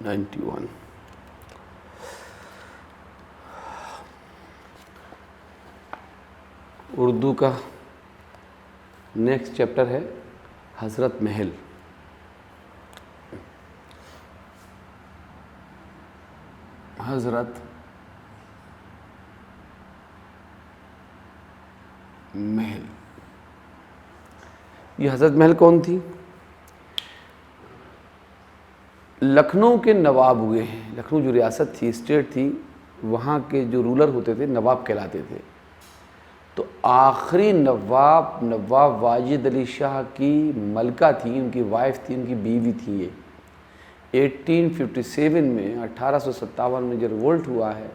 91. اردو کا next chapter ہے حضرت محل. حضرت محل. یہ حضرت محل کون تھی؟ لکھنؤ کے نواب ہوئے ہیں. لکھنؤ جو ریاست تھی، اسٹیٹ تھی، وہاں کے جو رولر ہوتے تھے نواب کہلاتے تھے. تو آخری نواب واجد علی شاہ کی ملکہ تھی، ان کی وائف تھی، ان کی بیوی تھی. یہ 1857 میں 1857 میں جو ریولٹ ہوا ہے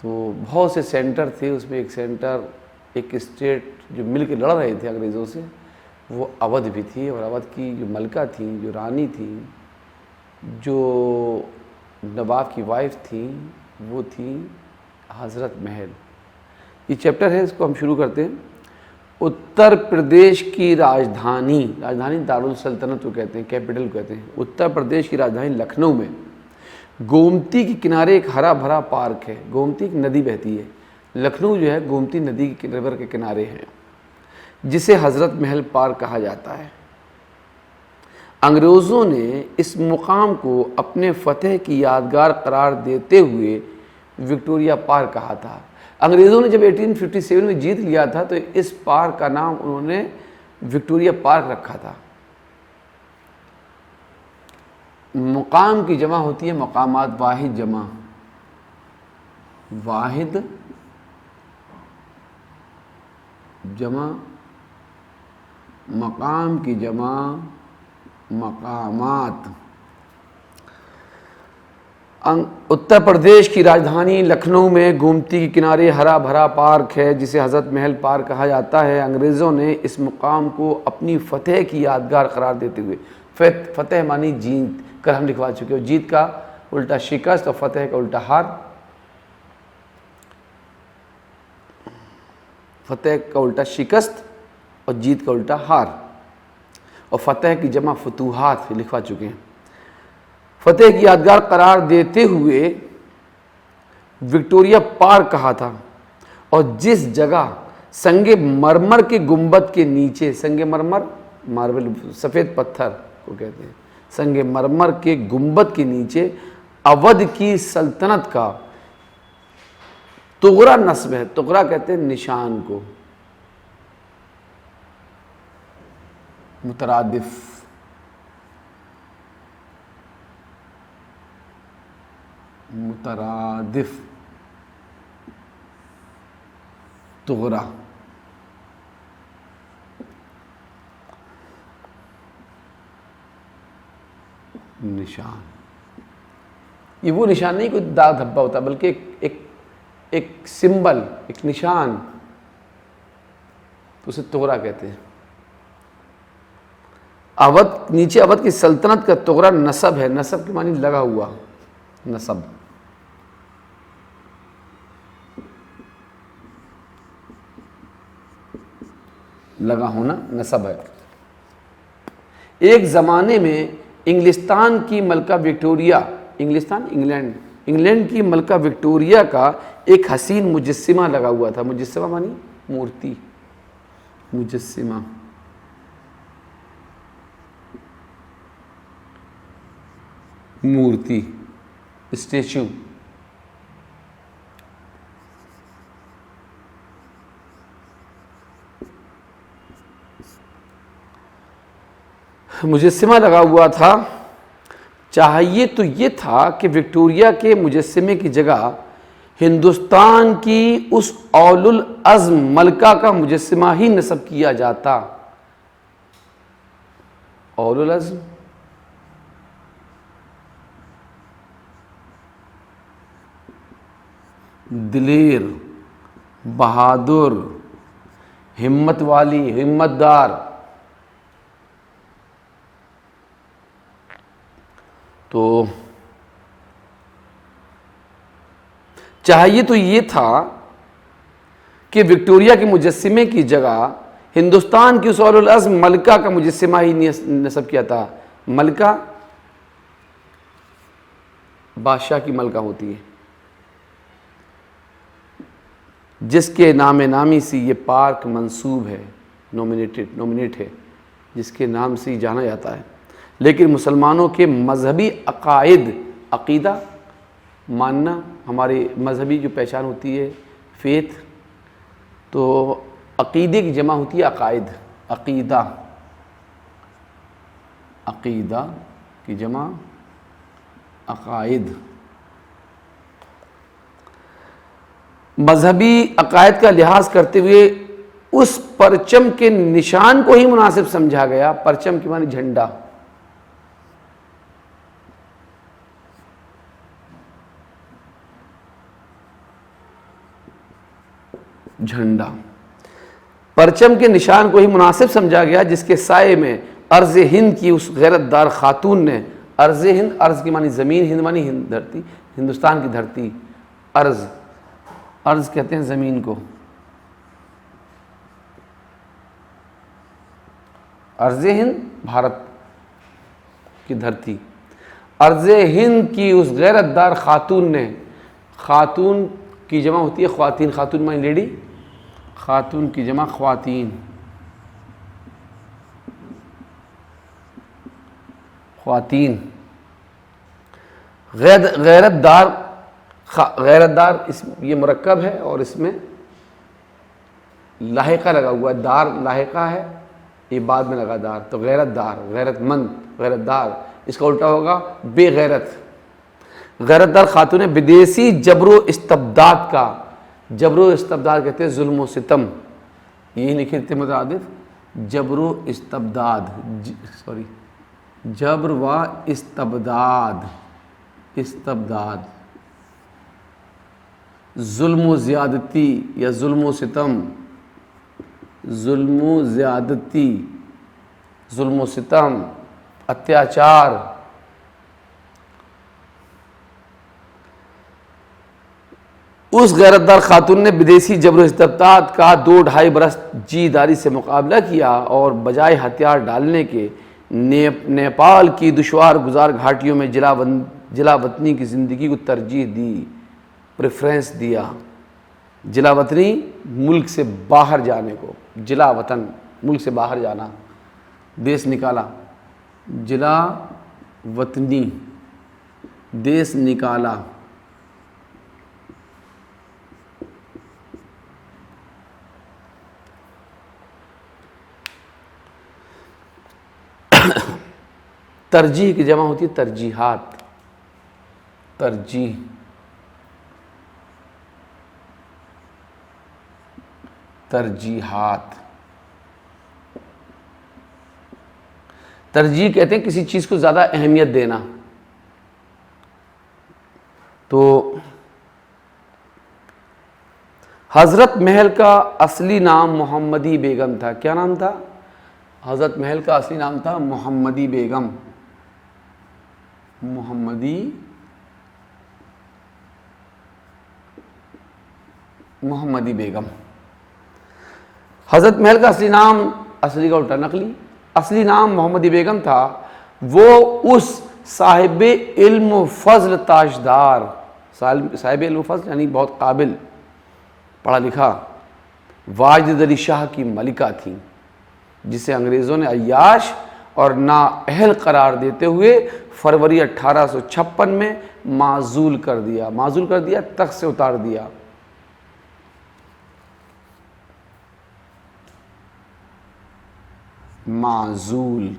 تو بہت سے سینٹر تھے. اس میں ایک اسٹیٹ جو مل کے لڑ رہے تھے انگریزوں سے، وہ اودھ بھی تھی. اور اودھ کی جو ملکہ تھیں، جو رانی تھیں، جو نواب کی وائف تھیں، وہ تھی حضرت محل. یہ چیپٹر ہے، اس کو ہم شروع کرتے ہیں. اتر پردیش کی راجدھانی دارالسلطنت کو کہتے ہیں، کیپٹل کو کہتے ہیں. اتر پردیش کی راجدھانی لکھنؤ میں گومتی کے کنارے ایک ہرا بھرا پارک ہے. گومتی ایک ندی بہتی ہے. لکھنؤ جو ہے گومتی ندی کے ریور کے کنارے ہے، جسے حضرت محل پارک کہا جاتا ہے. انگریزوں نے اس مقام کو اپنے فتح کی یادگار قرار دیتے ہوئے وکٹوریہ پارک کہا تھا. انگریزوں نے جب 1857 میں جیت لیا تھا تو اس پارک کا نام انہوں نے وکٹوریہ پارک رکھا تھا. مقام کی جمع ہوتی ہے مقامات. واحد جمع مقام کی جمع مقامات. اتر پردیش کی راجدھانی لکھنؤ میں گومتی کے کنارے ہرا بھرا پارک ہے، جسے حضرت محل پارک کہا جاتا ہے. انگریزوں نے اس مقام کو اپنی فتح کی یادگار قرار دیتے ہوئے، فتح مانی جیت، کل ہم لکھوا چکے ہو. جیت کا الٹا شکست اور فتح کا الٹا ہار. فتح کا الٹا شکست اور جیت کا الٹا ہار، اور فتح کی جمع فتوحات لکھوا چکے ہیں. فتح کی یادگار قرار دیتے ہوئے وکٹوریہ پارک کہا تھا. اور جس جگہ سنگ مرمر کے گنبد کے نیچے، سنگ مرمر ماربل سفید پتھر کو کہتے ہیں، سنگ مرمر کے گنبد کے نیچے اودھ کی سلطنت کا تغرا نصب ہے. تغرا کہتے ہیں نشان کو. مترادف تغرا. نشان، یہ وہ نشان نہیں کوئی داغ دھبا ہوتا، بلکہ ایک سمبل، ایک نشان، تو اسے تغرا کہتے ہیں. اودھ، نیچے اودھ کی سلطنت کا تغرا نصب ہے. نصب کے معنی لگا ہوا، نصب. لگا ہونا نصب ہے. ایک زمانے میں انگلستان کی ملکہ وکٹوریہ، انگلینڈ کی ملکہ وکٹوریہ کا ایک حسین مجسمہ لگا ہوا تھا. مجسمہ مانی مورتی، مجسمہ. مورتی، اسٹیچو. مجسمہ لگا ہوا تھا. چاہیے تو یہ تھا کہ وکٹوریہ کے مجسمے کی جگہ ہندوستان کی اس اول العزم ملکہ کا مجسمہ ہی نصب کیا جاتا. اول العزم دلیر، بہادر، ہمت والی، ہمت دار. تو چاہیے تو یہ تھا کہ وکٹوریہ کے مجسمے کی جگہ ہندوستان کی اس اول العزم ملکہ کا مجسمہ ہی نصب کیا تھا. ملکہ بادشاہ کی ملکہ ہوتی ہے، جس کے نام نامی سے یہ پارک منسوب ہے، نومینیٹ ہے، جس کے نام سے جانا جاتا ہے۔ لیکن مسلمانوں کے مذہبی عقیدہ ماننا، ہماری مذہبی جو پہچان ہوتی ہے فیتھ، تو عقیدے کی جمع ہوتی ہے عقائد، عقیدہ کی جمع عقائد۔ مذہبی عقائد کا لحاظ کرتے ہوئے اس پرچم کے نشان کو ہی مناسب سمجھا گیا۔ پرچم کی معنی جھنڈا، جھنڈا، پرچم کے نشان کو ہی مناسب سمجھا گیا، جس کے سائے میں ارض ہند کی اس غیرت دار خاتون نے، ارض ہند، ارض کی معنی زمین، ہند معنی دھرتی، ہندوستان کی دھرتی، ارض کہتے ہیں زمین کو، ارض ہند بھارت کی دھرتی، ارض ہند کی اس غیرت دار خاتون نے، خاتون کی جمع ہوتی ہے خواتین، خاتون معنی لیڈی، خاتون کی جمع خواتین، غیرت دار یہ مرکب ہے اور اس میں لاحقہ لگا ہوا ہے، دار لاحقہ ہے، یہ بعد میں لگا دار، تو غیرت دار، غیرت مند، غیرت دار، اس کا الٹا ہوگا بے غیرت۔ غیرت دار خاتون ہے، بدیسی جبر و استبداد کا، جبر و استبداد کہتے ہیں ظلم و ستم، یہی لکھے تھے متعدد، جبر و استبداد، جبر و استبداد، ظلم و زیادتی یا ظلم و ستم، ظلم و زیادتی، ظلم و ستم، اتیاچار۔ اس غیرت دار خاتون نے بدیسی جبر و استبداد کا 2-2.5 برس جی داری سے مقابلہ کیا اور بجائے ہتھیار ڈالنے کے نیپال کی دشوار گزار گھاٹیوں میں جلا وطنی کی زندگی کو ترجیح دی، پریفرنس دیا۔ جلا وطنی ملک سے باہر جانے کو، جلا وطن ملک سے باہر جانا، دیس نکالا، جلا وطنی دیس نکالا۔ ترجیح کی جمع ہوتی ہے ترجیحات، ترجیحات، ترجیح کہتے ہیں کسی چیز کو زیادہ اہمیت دینا۔ تو حضرت محل کا اصلی نام محمدی بیگم تھا۔ کیا نام تھا؟ حضرت محل کا اصلی نام تھا محمدی بیگم، محمدی بیگم۔ حضرت محل کا اصلی نام، اصلی کا الٹا نقلی، اصلی نام محمدی بیگم تھا۔ وہ اس صاحب علم و فضل تاجدار، صاحب علم و فضل یعنی بہت قابل، پڑھا لکھا، واجد علی شاہ کی ملکہ تھیں، جسے انگریزوں نے عیاش اور نااہل قرار دیتے ہوئے فروری 1856 میں معزول کر دیا، تخت سے اتار دیا۔ معزول،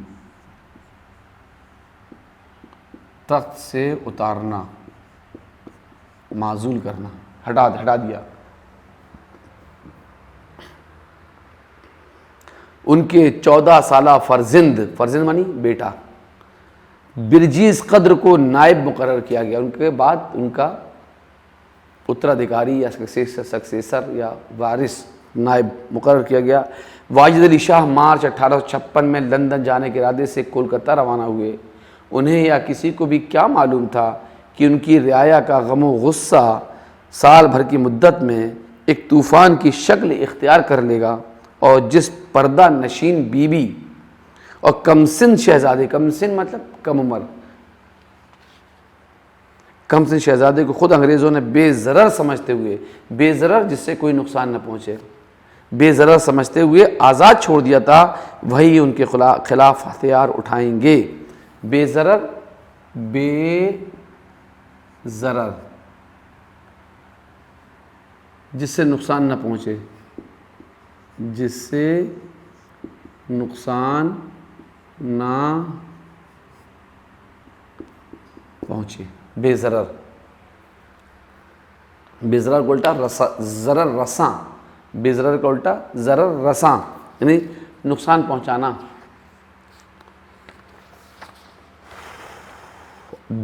تخت سے اتارنا، معزول کرنا، ہٹا دیا۔ ان کے 14 سالہ فرزند مانی بیٹا برجیز قدر کو نائب مقرر کیا گیا۔ ان کے بعد ان کا اترادھیکاری یا سکسیسر یا وارث نائب مقرر کیا گیا۔ واجد علی شاہ مارچ 1856 میں لندن جانے کے ارادے سے کولکتہ روانہ ہوئے۔ انہیں یا کسی کو بھی کیا معلوم تھا کہ ان کی رعایا کا غم و غصہ سال بھر کی مدت میں ایک طوفان کی شکل اختیار کر لے گا، اور جس پردہ نشین بی بی اور کم سن شہزادے، کم سن مطلب کم عمر، کم سن شہزادے کو خود انگریزوں نے بے ضرر سمجھتے ہوئے، بے ضرر جس سے کوئی نقصان نہ پہنچے، بے ضرر سمجھتے ہوئے آزاد چھوڑ دیا تھا، وہی ان کے خلاف ہتھیار اٹھائیں گے۔ بے ضرر، بے ضرر جس سے نقصان نہ پہنچے، جس سے نقصان نہ پہنچے، بے ضرر، بے ضرر کا الٹا ضرر رساں، بے ضرر کا الٹا ضرر رساں یعنی نقصان پہنچانا۔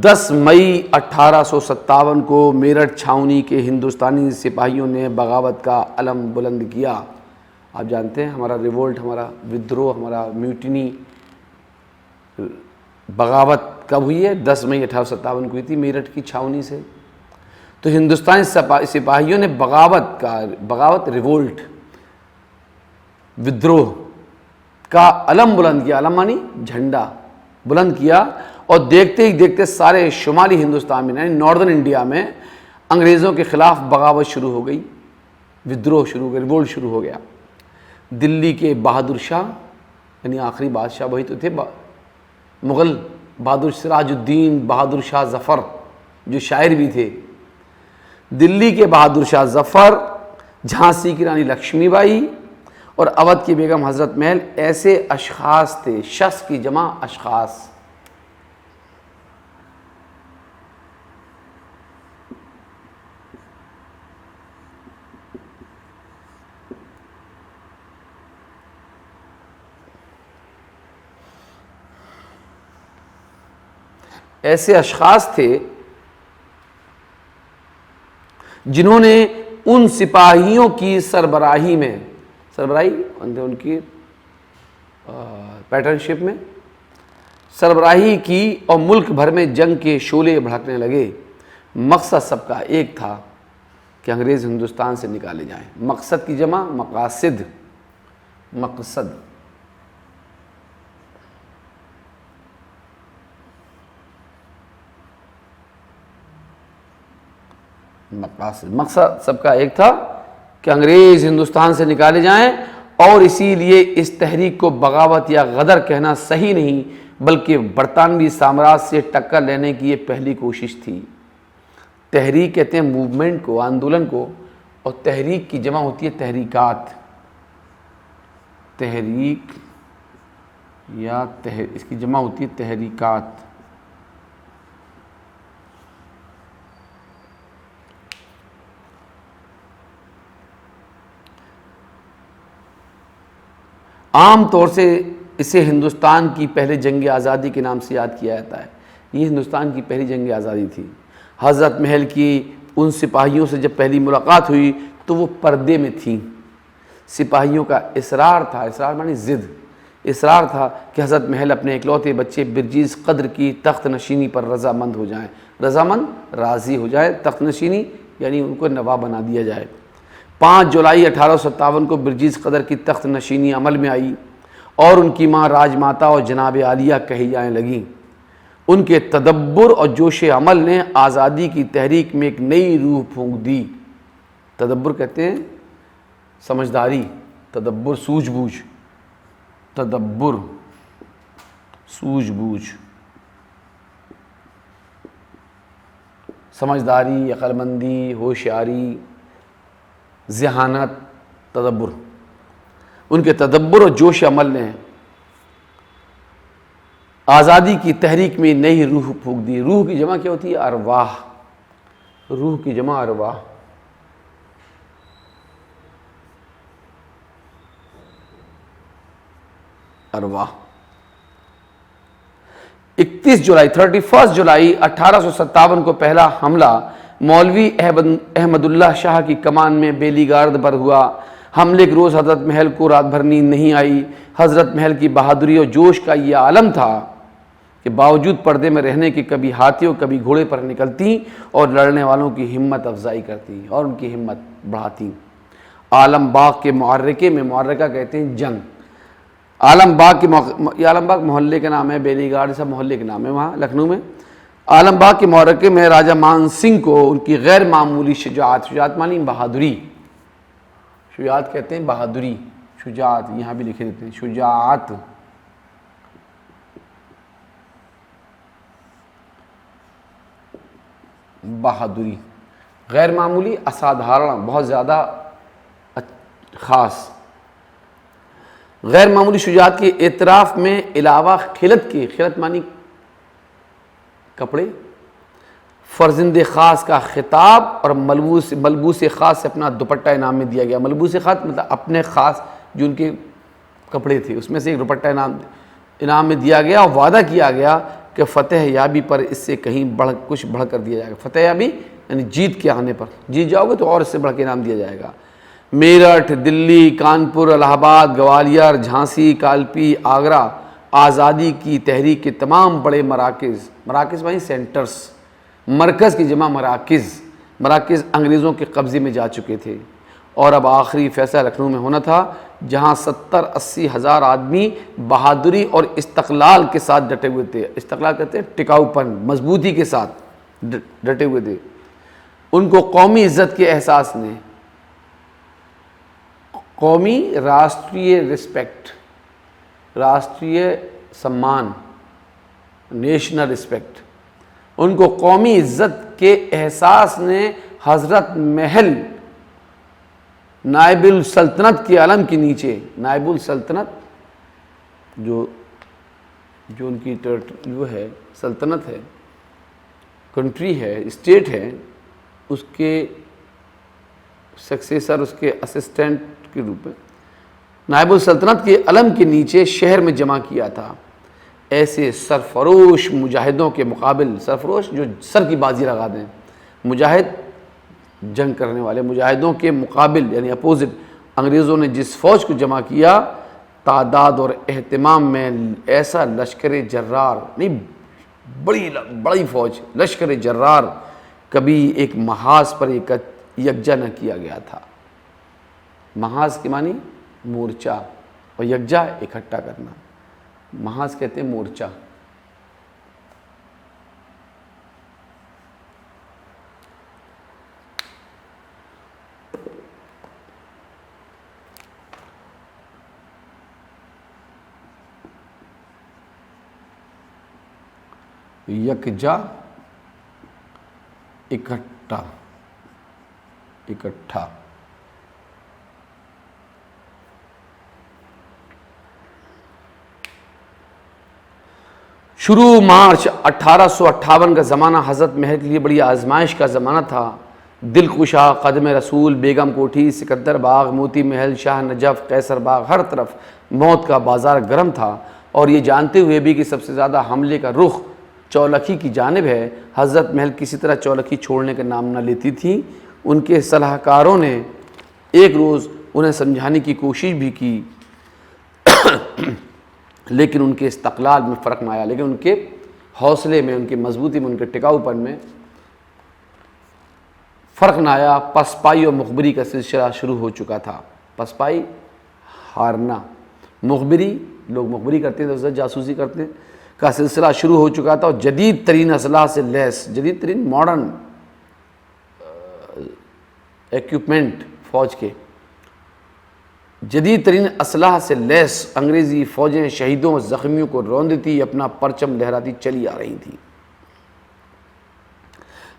10 مئی 1857 کو میرٹھ چھاؤنی کے ہندوستانی سپاہیوں نے بغاوت کا علم بلند کیا۔ آپ جانتے ہیں ہمارا ریولٹ، ہمارا ودروہ، ہمارا میوٹنی، بغاوت کب ہوئی ہے؟ 10 مئی 1857 کو ہوئی تھی میرٹھ کی چھاؤنی سے۔ تو ہندوستانی سپاہیوں نے بغاوت ریولٹ، ودروہ کا علم بلند کیا، علم مانی جھنڈا بلند کیا، اور دیکھتے ہی دیکھتے سارے شمالی ہندوستان میں یعنی ناردرن انڈیا میں انگریزوں کے خلاف بغاوت شروع ہو گئی، ودروہ شروع ہو گیا، ریولٹ شروع ہو گیا۔ دلی کے بہادر شاہ یعنی آخری بادشاہ وہی تو تھے، مغل بہادر سراج الدین بہادر شاہ ظفر جو شاعر بھی تھے، دلی کے بہادر شاہ ظفر، جھانسی کی رانی لکشمی بائی اور اودھ کی بیگم حضرت محل ایسے اشخاص تھے، شخص کی جمع اشخاص، ایسے اشخاص تھے جنہوں نے ان سپاہیوں کی سربراہی میں، سربراہی ان کی پیٹرن شپ میں سربراہی کی، اور ملک بھر میں جنگ کے شعلے بھڑکنے لگے۔ مقصد سب کا ایک تھا کہ انگریز ہندوستان سے نکالے جائیں۔ مقصد کی جمع مقاصد، مقصد، مقصد سب کا ایک تھا کہ انگریز ہندوستان سے نکالے جائیں، اور اسی لیے اس تحریک کو بغاوت یا غدر کہنا صحیح نہیں، بلکہ برطانوی سامراج سے ٹکر لینے کی یہ پہلی کوشش تھی۔ تحریک کہتے ہیں موومنٹ کو، آندولن کو، اور تحریک کی جمع ہوتی ہے تحریکات، تحریک یا اس کی جمع ہوتی ہے تحریکات۔ عام طور سے اسے ہندوستان کی پہلے جنگ آزادی کے نام سے یاد کیا جاتا ہے۔ یہ ہندوستان کی پہلی جنگ آزادی تھی۔ حضرت محل کی ان سپاہیوں سے جب پہلی ملاقات ہوئی تو وہ پردے میں تھیں۔ سپاہیوں کا اصرار تھا، اصرار معنی ضد، اصرار تھا کہ حضرت محل اپنے اکلوتے بچے برجیز قدر کی تخت نشینی پر رضامند ہو جائیں، رضامند راضی ہو جائے، تخت نشینی یعنی ان کو نواب بنا دیا جائے۔ 5 جولائی 1857 کو برجیز قدر کی تخت نشینی عمل میں آئی، اور ان کی ماں راج ماتا اور جناب عالیہ کہی جائیں لگیں۔ ان کے تدبر اور جوش عمل نے آزادی کی تحریک میں ایک نئی روح پھونک دی۔ تدبر کہتے ہیں سمجھداری، تدبر سوجھ بوجھ، تدبر سوجھ بوجھ، سمجھداری، عقل مندی، ہوشیاری، ذہانت، تدبر۔ ان کے تدبر اور جوش عمل نے آزادی کی تحریک میں نئی روح پھونک دی۔ روح کی جمع کیا ہوتی ہے؟ ارواح، روح کی جمع ارواح۔ ارواح 31 جولائی 1857 کو پہلا حملہ مولوی احمد اللہ شاہ کی کمان میں بیلی گارد پر ہوا۔ حملے کے روز حضرت محل کو رات بھر نیند نہیں آئی۔ حضرت محل کی بہادری اور جوش کا یہ عالم تھا کہ باوجود پردے میں رہنے کے کبھی ہاتھیوں کبھی گھوڑے پر نکلتی اور لڑنے والوں کی ہمت افزائی کرتی اور ان کی ہمت بڑھاتی۔ عالم باغ کے معرکے میں، معرکہ کہتے ہیں جنگ، عالم باغ کے یہ عالم باغ محلے کا نام ہے، بیلی گارڈ سب محلے کے نام ہے وہاں لکھنؤ میں۔ عالم باغ کے معرکے میں راجہ مان سنگھ کو ان کی غیر معمولی شجاعت، شجاعت مانی بہادری، شجاعت کہتے ہیں بہادری، شجاعت یہاں بھی لکھے دیتے ہیں شجاعت، بہادری، غیر معمولی، اسادھارن، بہت زیادہ خاص، غیر معمولی شجاعت کے اعتراف میں علاوہ خلعت کے، خلعت مانی کپڑے، فرزند خاص کا خطاب اور ملبوس خاص سے اپنا دوپٹہ انعام میں دیا گیا۔ ملبوس خاص مطلب اپنے خاص جو ان کے کپڑے تھے اس میں سے ایک دوپٹہ انعام میں دیا گیا، اور وعدہ کیا گیا کہ فتح یابی پر اس سے کہیں کچھ بڑھ کر دیا جائے گا۔ فتح یابی یعنی جیت کے آنے پر، جیت جاؤ گے تو اور اس سے بڑھ کے انعام دیا جائے گا۔ میرٹھ، دلی، کانپور، الہ آباد، گوالیر، جھانسی، کالپی، آگرہ، آزادی کی تحریک کے تمام بڑے مراکز، مراکز معنی سینٹرز، مرکز کی جمع مراکز، مراکز انگریزوں کے قبضے میں جا چکے تھے، اور اب آخری فیصلہ لکھنؤ میں ہونا تھا، جہاں 70-80 ہزار آدمی بہادری اور استقلال کے ساتھ ڈٹے ہوئے تھے۔ استقلال کہتے ہیں ٹکاؤ پن، مضبوطی کے ساتھ ڈٹے ہوئے تھے۔ ان کو قومی عزت کے احساس نے، قومی راشٹریہ رسپیکٹ، راشٹریہ سمان، نیشنل رسپیکٹ، ان کو قومی عزت کے احساس نے حضرت محل نائب السلطنت کے علم کے نیچے، نائب السلطنت جو ان کی جو ہے سلطنت ہے، کنٹری ہے، اسٹیٹ ہے، اس کے سکسیسر، اس کے اسسٹنٹ کے روپ میں نائب السلطنت کے علم کے نیچے شہر میں جمع کیا تھا۔ ایسے سرفروش مجاہدوں کے مقابل، سرفروش جو سر کی بازی لگا دیں، مجاہد جنگ کرنے والے، مجاہدوں کے مقابل یعنی اپوزٹ، انگریزوں نے جس فوج کو جمع کیا، تعداد اور اہتمام میں ایسا لشکر جرار، نہیں بڑی فوج، لشکر جرار کبھی ایک محاذ پر یکجا نہ کیا گیا تھا۔ محاذ کے معنی مورچہ، اور یکجا اکٹھا کرنا، محاذ کہتے ہیں مورچہ۔ یکجا، اکٹھا، اکٹھا۔ شروع مارچ 1858 کا زمانہ حضرت محل کے لیے بڑی آزمائش کا زمانہ تھا۔ دلکشا، قدم رسول، بیگم کوٹھی، سکندر باغ، موتی محل، شاہ نجف، قیصر باغ، ہر طرف موت کا بازار گرم تھا، اور یہ جانتے ہوئے بھی کہ سب سے زیادہ حملے کا رخ چولکھی کی جانب ہے، حضرت محل کسی طرح چولکھی چھوڑنے کا نام نہ لیتی تھی۔ ان کے صلاح کاروں نے ایک روز انہیں سمجھانے کی کوشش بھی کی، لیکن ان کے استقلال میں فرق نہ آیا، لیکن ان کے حوصلے میں، ان کی مضبوطی میں، ان کے ٹکاؤ پن میں فرق نہ آیا۔ پسپائی اور مخبری کا سلسلہ شروع ہو چکا تھا۔ پسپائی ہارنا، مخبری، لوگ مخبری کرتے ہیں تو جاسوسی کرتے ہیں، کا سلسلہ شروع ہو چکا تھا، اور جدید ترین اسلحہ سے لیس، جدید ترین ماڈرن ایکوپمنٹ فوج کے، جدید ترین اسلحہ سے لیس انگریزی فوجیں شہیدوں اور زخمیوں کو روندتی اپنا پرچم لہراتی چلی آ رہی تھیں۔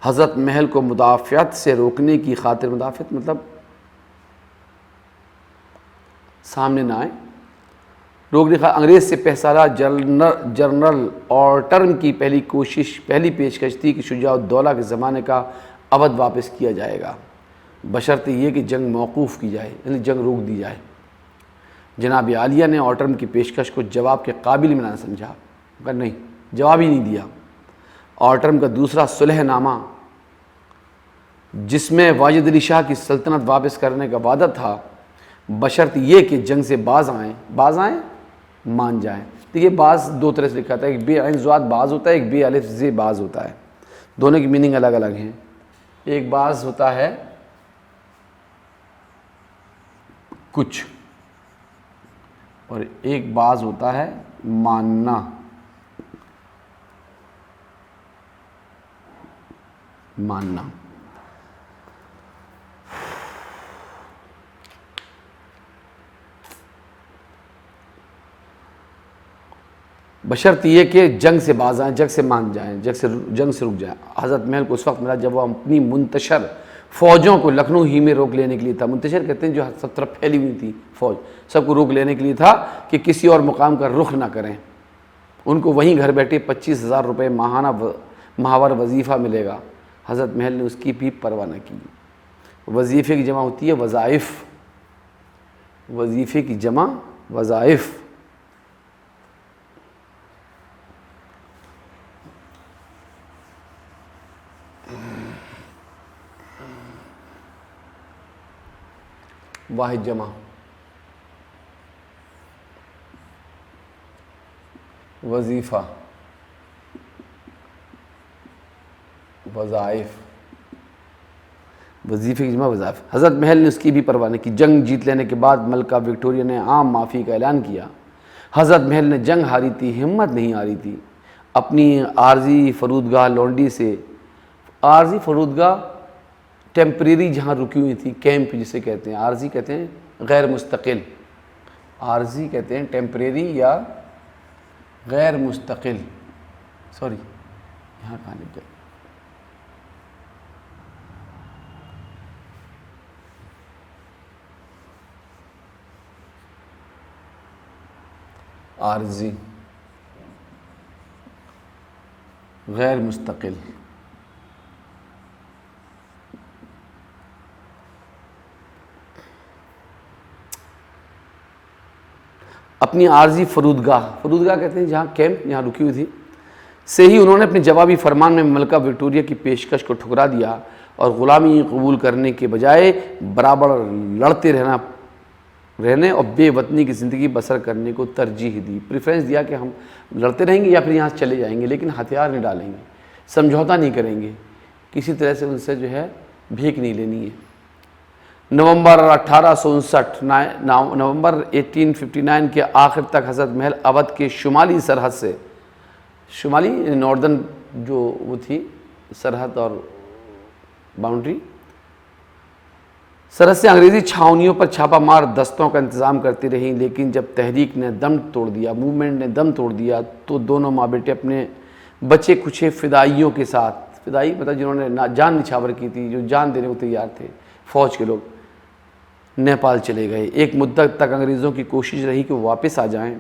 حضرت محل کو مدافعت سے روکنے کی خاطر، مدافعت مطلب سامنے نہ آئے، روکنے کا انگریز سے پہسالہ جنرل آرٹرن کی پہلی پیشکش تھی کہ شجاع الدولہ کے زمانے کا عہد واپس کیا جائے گا، بشرط یہ کہ جنگ موقوف کی جائے، یعنی جنگ روک دی جائے۔ جناب عالیہ نے آرٹرن کی پیشکش کو جواب کے قابل میں نہ سمجھا، مگر نہیں، جواب ہی نہیں دیا۔ آرٹرن کا دوسرا صلح نامہ، جس میں واجد علی شاہ کی سلطنت واپس کرنے کا وعدہ تھا، بشرط یہ کہ جنگ سے باز آئیں، مان جائیں۔ دیکھیے باز دو طرح سے لکھا تھا، ایک بے عین زواد باز ہوتا ہے، ایک بے الف ز باز ہوتا ہے، دونوں کی میننگ الگ الگ ہیں۔ ایک باز ہوتا ہے کچھ، اور ایک باز ہوتا ہے ماننا۔ ماننا. بشرط یہ کہ جنگ سے باز آئیں، جنگ سے مان جائیں، جنگ سے رک جائیں. حضرت محل کو اس وقت ملا جب وہ اپنی منتشر فوجوں کو لکھنؤ ہی میں روک لینے کے لیے تھا. منتشر کہتے ہیں جو سب طرف پھیلی ہوئی تھی فوج، سب کو روک لینے کے لیے تھا کہ کسی اور مقام کا رخ نہ کریں. ان کو وہیں گھر بیٹھے 25,000 روپے ماہوار وظیفہ ملے گا. حضرت محل نے اس کی بھی پرواہ نہ کی. وظیفے کی جمع ہوتی ہے وظائف، وظیفے کی جمع وظائف. واحد جمع وظیفہ، وظائف، وظیفے کی جمع وظائف. حضرت محل نے اس کی بھی پرواہ نہیں کی. جنگ جیت لینے کے بعد ملکہ وکٹوریہ نے عام معافی کا اعلان کیا. حضرت محل نے جنگ ہاری تھی، ہمت نہیں ہاری تھی. اپنی عارضی فرودگاہ لونڈی سے، عارضی فرودگاہ ٹیمپریری جہاں رکی ہوئی تھی، کیمپ جسے کہتے ہیں. عارضی کہتے ہیں غیر مستقل، عارضی کہتے ہیں ٹیمپریری یا غیر مستقل. سوری یہاں کہاں لکھ گیا، عارضی غیر مستقل. اپنی عارضی فرودگاہ کہتے ہیں جہاں کیمپ جہاں رکی ہوئی تھی سے ہی انہوں نے اپنے جوابی فرمان میں ملکہ وکٹوریہ کی پیشکش کو ٹھکرا دیا اور غلامی قبول کرنے کے بجائے برابر لڑتے رہنے اور بے وطنی کی زندگی بسر کرنے کو ترجیح دی. پریفرنس دیا کہ ہم لڑتے رہیں گے یا پھر یہاں سے چلے جائیں گے، لیکن ہتھیار نہیں ڈالیں گے، سمجھوتا نہیں کریں گے، کسی طرح سے ان سے جو ہے بھیک نہیں لینی ہے. نومبر 1859 کے آخر تک حضرت محل اودھ کے شمالی سرحد سے، شمالی ناردرن جو وہ تھی سرحد اور باؤنڈری، سرحد سے انگریزی چھاؤنیوں پر چھاپا مار دستوں کا انتظام کرتی رہیں. لیکن جب تحریک نے دم توڑ دیا، موومنٹ نے دم توڑ دیا، تو دونوں ماں بیٹے اپنے بچے کچھ فدائیوں کے ساتھ، فدائی مطلب جنہوں نے جان نچھاور کی تھی، جو جان دینے کو تیار تھے فوج کے لوگ، نیپال چلے گئے. ایک مدت تک انگریزوں کی کوشش رہی کہ وہ واپس آ جائیں.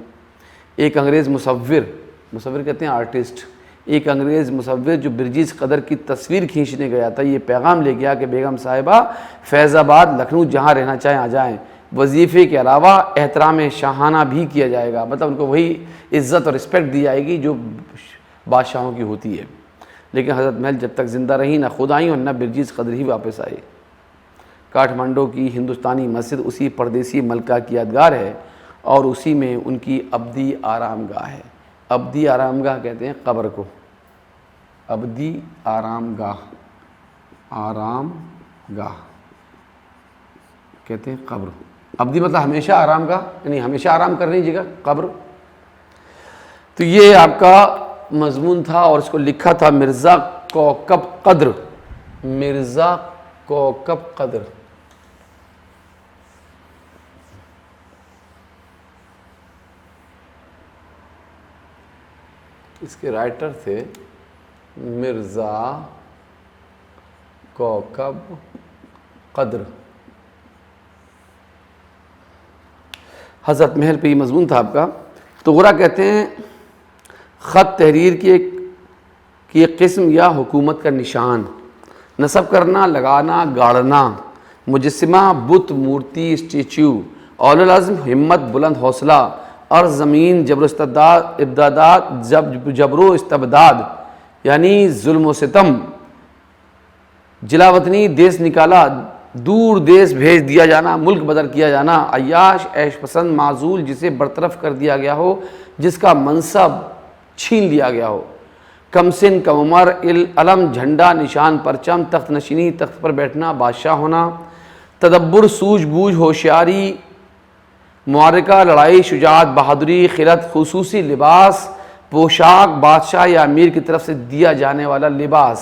ایک انگریز مصور کہتے ہیں آرٹسٹ، ایک انگریز مصور جو برجس قدر کی تصویر کھینچنے گیا تھا، یہ پیغام لے گیا کہ بیگم صاحبہ فیض آباد، لکھنؤ، جہاں رہنا چاہیں آ جائیں. وظیفے کے علاوہ احترام شاہانہ بھی کیا جائے گا، مطلب ان کو وہی عزت اور رسپیکٹ دی جائے گی جو بادشاہوں کی ہوتی ہے. لیکن حضرت محل جب تک زندہ رہی نہ خود آئیں اور نہ برجس قدر ہی واپس آئے. کاٹھمانڈو کی ہندوستانی مسجد اسی پردیسی ملکہ کی یادگار ہے اور اسی میں ان کی ابدی آرام گاہ ہے. ابدی آرام گاہ کہتے ہیں قبر کو، ابدی آرام گاہ، آرام گاہ کہتے ہیں قبر. ابدی مطلب ہمیشہ آرام گاہ، یعنی ہمیشہ آرام کرنے کی جگہ قبر. تو یہ آپ کا مضمون تھا اور اس کو لکھا تھا مرزا کوکب قدر. مرزا کوکب قدر. اس کے رائٹر تھے مرزا کوکب قدر. حضرت محل پہ یہ مضمون تھا آپ کا. تو غرا کہتے ہیں خط تحریر کی ایک قسم یا حکومت کا نشان، نصب کرنا، لگانا، گاڑنا، مجسمہ، بت، مورتی، اسٹیچو، اول العزم، ہمت، بلند حوصلہ، اور زمین، جبر و استبداد یعنی ظلم و ستم، جلا وطنی، دیس نکالا، دور دیس بھیج دیا جانا، ملک بدر کیا جانا، عیاش، عیش پسند، معزول، جسے برطرف کر دیا گیا ہو، جس کا منصب چھین لیا گیا ہو، کم سن، کم عمر، علم، جھنڈا، نشان، پرچم، تخت نشینی، تخت پر بیٹھنا، بادشاہ ہونا، تدبر، سوجھ بوجھ، ہوشیاری، معرکہ، لڑائی، شجاعت، بہادری، خلت، خصوصی لباس، پوشاک، بادشاہ یا امیر کی طرف سے دیا جانے والا لباس،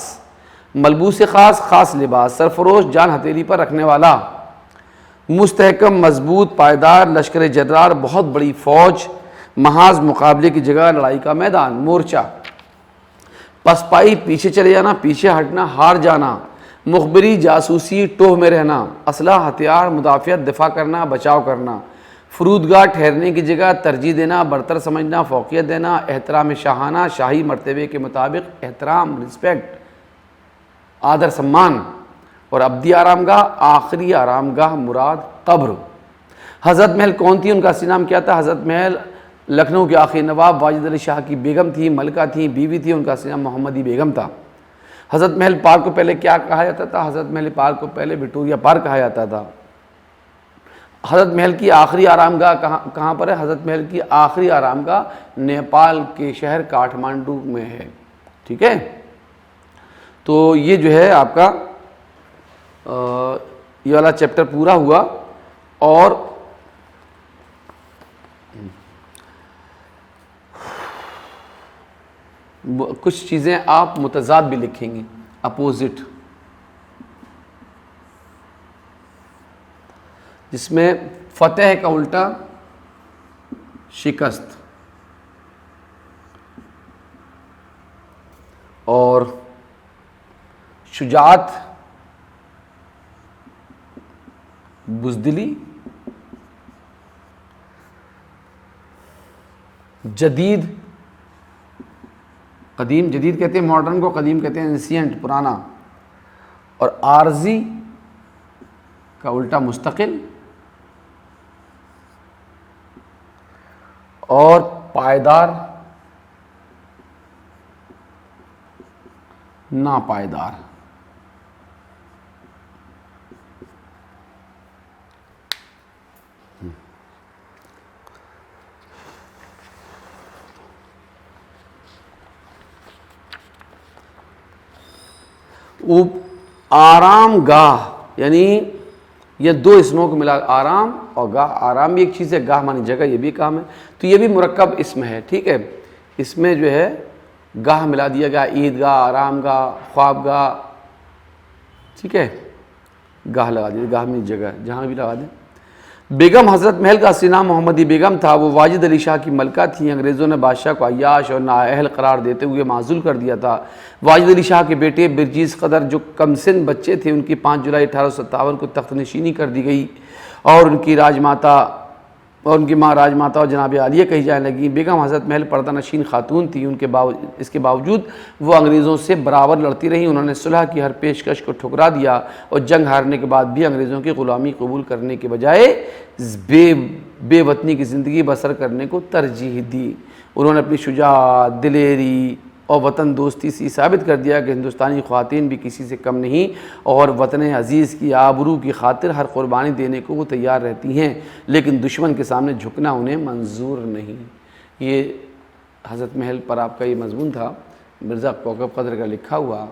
ملبوس خاص، خاص لباس، سرفروش، جان ہتھیلی پر رکھنے والا، مستحکم، مضبوط، پائیدار، لشکر جرار، بہت بڑی فوج، محاذ، مقابلے کی جگہ، لڑائی کا میدان، مورچہ، پسپائی، پیچھے چلے جانا، پیچھے ہٹنا، ہار جانا، مخبری، جاسوسی، ٹوہ میں رہنا، اسلحہ، ہتھیار، مدافعت، دفاع کرنا، بچاؤ کرنا، فرودگاہ، ٹھہرنے کی جگہ، ترجیح دینا، برتر سمجھنا، فوقیت دینا، احترام شاہانہ، شاہی مرتبے کے مطابق احترام، رسپیکٹ، آدر سمان، اور ابدی آرام گاہ، آخری آرام گاہ مراد قبر۔ حضرت محل کون تھی، ان کا اصلی نام کیا تھا؟ حضرت محل لکھنؤ کے آخری نواب واجد علی شاہ کی بیگم تھی، ملکہ تھی، بیوی تھی، ان کا اصلی نام محمدی بیگم تھا۔ حضرت محل پارک کو پہلے کیا کہا جاتا تھا؟ حضرت محل پارک کو پہلے وکٹوریہ پارک کہا جاتا تھا۔ حضرت محل کی آخری آرام گاہ کہاں پر ہے؟ حضرت محل کی آخری آرام گاہ نیپال کے شہر کاٹھمانڈو میں ہے، ٹھیک ہے؟ تو یہ جو ہے آپ کا یہ والا چیپٹر پورا ہوا، اور کچھ چیزیں آپ متضاد بھی لکھیں گے، اپوزٹ، جس میں فتح کا الٹا شکست، اور شجاعت بزدلی، جدید، قدیم، جدید کہتے ہیں ماڈرن کو، قدیم کہتے ہیں انسینٹ، پرانا، اور عارضی کا الٹا مستقل، اور پائیدار ناپائیدار۔ آرام گاہ یعنی یہ دو اسموں کو ملا، آرام اور گاہ۔ آرام بھی ایک چیز ہے، گاہ مانی جگہ، یہ بھی کام ہے، تو یہ بھی مرکب اسم ہے، ٹھیک ہے؟ اس میں جو ہے گاہ ملا دیا گیا، عید گاہ، آرام گاہ، خواب گاہ، ٹھیک ہے؟ گاہ لگا دیا، گاہ میں جگہ جہاں بھی لگا دیں۔ بیگم، حضرت محل کا اصلی نام محمدی بیگم تھا، وہ واجد علی شاہ کی ملکہ تھیں۔ انگریزوں نے بادشاہ کو عیاش اور نااہل قرار دیتے ہوئے معزول کر دیا تھا۔ واجد علی شاہ کے بیٹے برجیز قدر جو کم سن بچے تھے، ان کی 5 جولائی 1857 کو تخت نشینی کر دی گئی، اور ان کی ماں راج ماتا اور جناب عالیہ کہی جانے لگیں۔ بیگم حضرت محل پردہ نشین خاتون تھی، اس کے باوجود وہ انگریزوں سے برابر لڑتی رہیں۔ انہوں نے صلح کی ہر پیشکش کو ٹھکرا دیا، اور جنگ ہارنے کے بعد بھی انگریزوں کی غلامی قبول کرنے کے بجائے بے وطنی کی زندگی بسر کرنے کو ترجیح دی۔ انہوں نے اپنی شجاعت، دلیری اور وطن دوستی سے ثابت کر دیا کہ ہندوستانی خواتین بھی کسی سے کم نہیں، اور وطن عزیز کی آبرو کی خاطر ہر قربانی دینے کو وہ تیار رہتی ہیں، لیکن دشمن کے سامنے جھکنا انہیں منظور نہیں۔ یہ حضرت محل پر آپ کا یہ مضمون تھا، مرزا کوکب قدر کا لکھا ہوا۔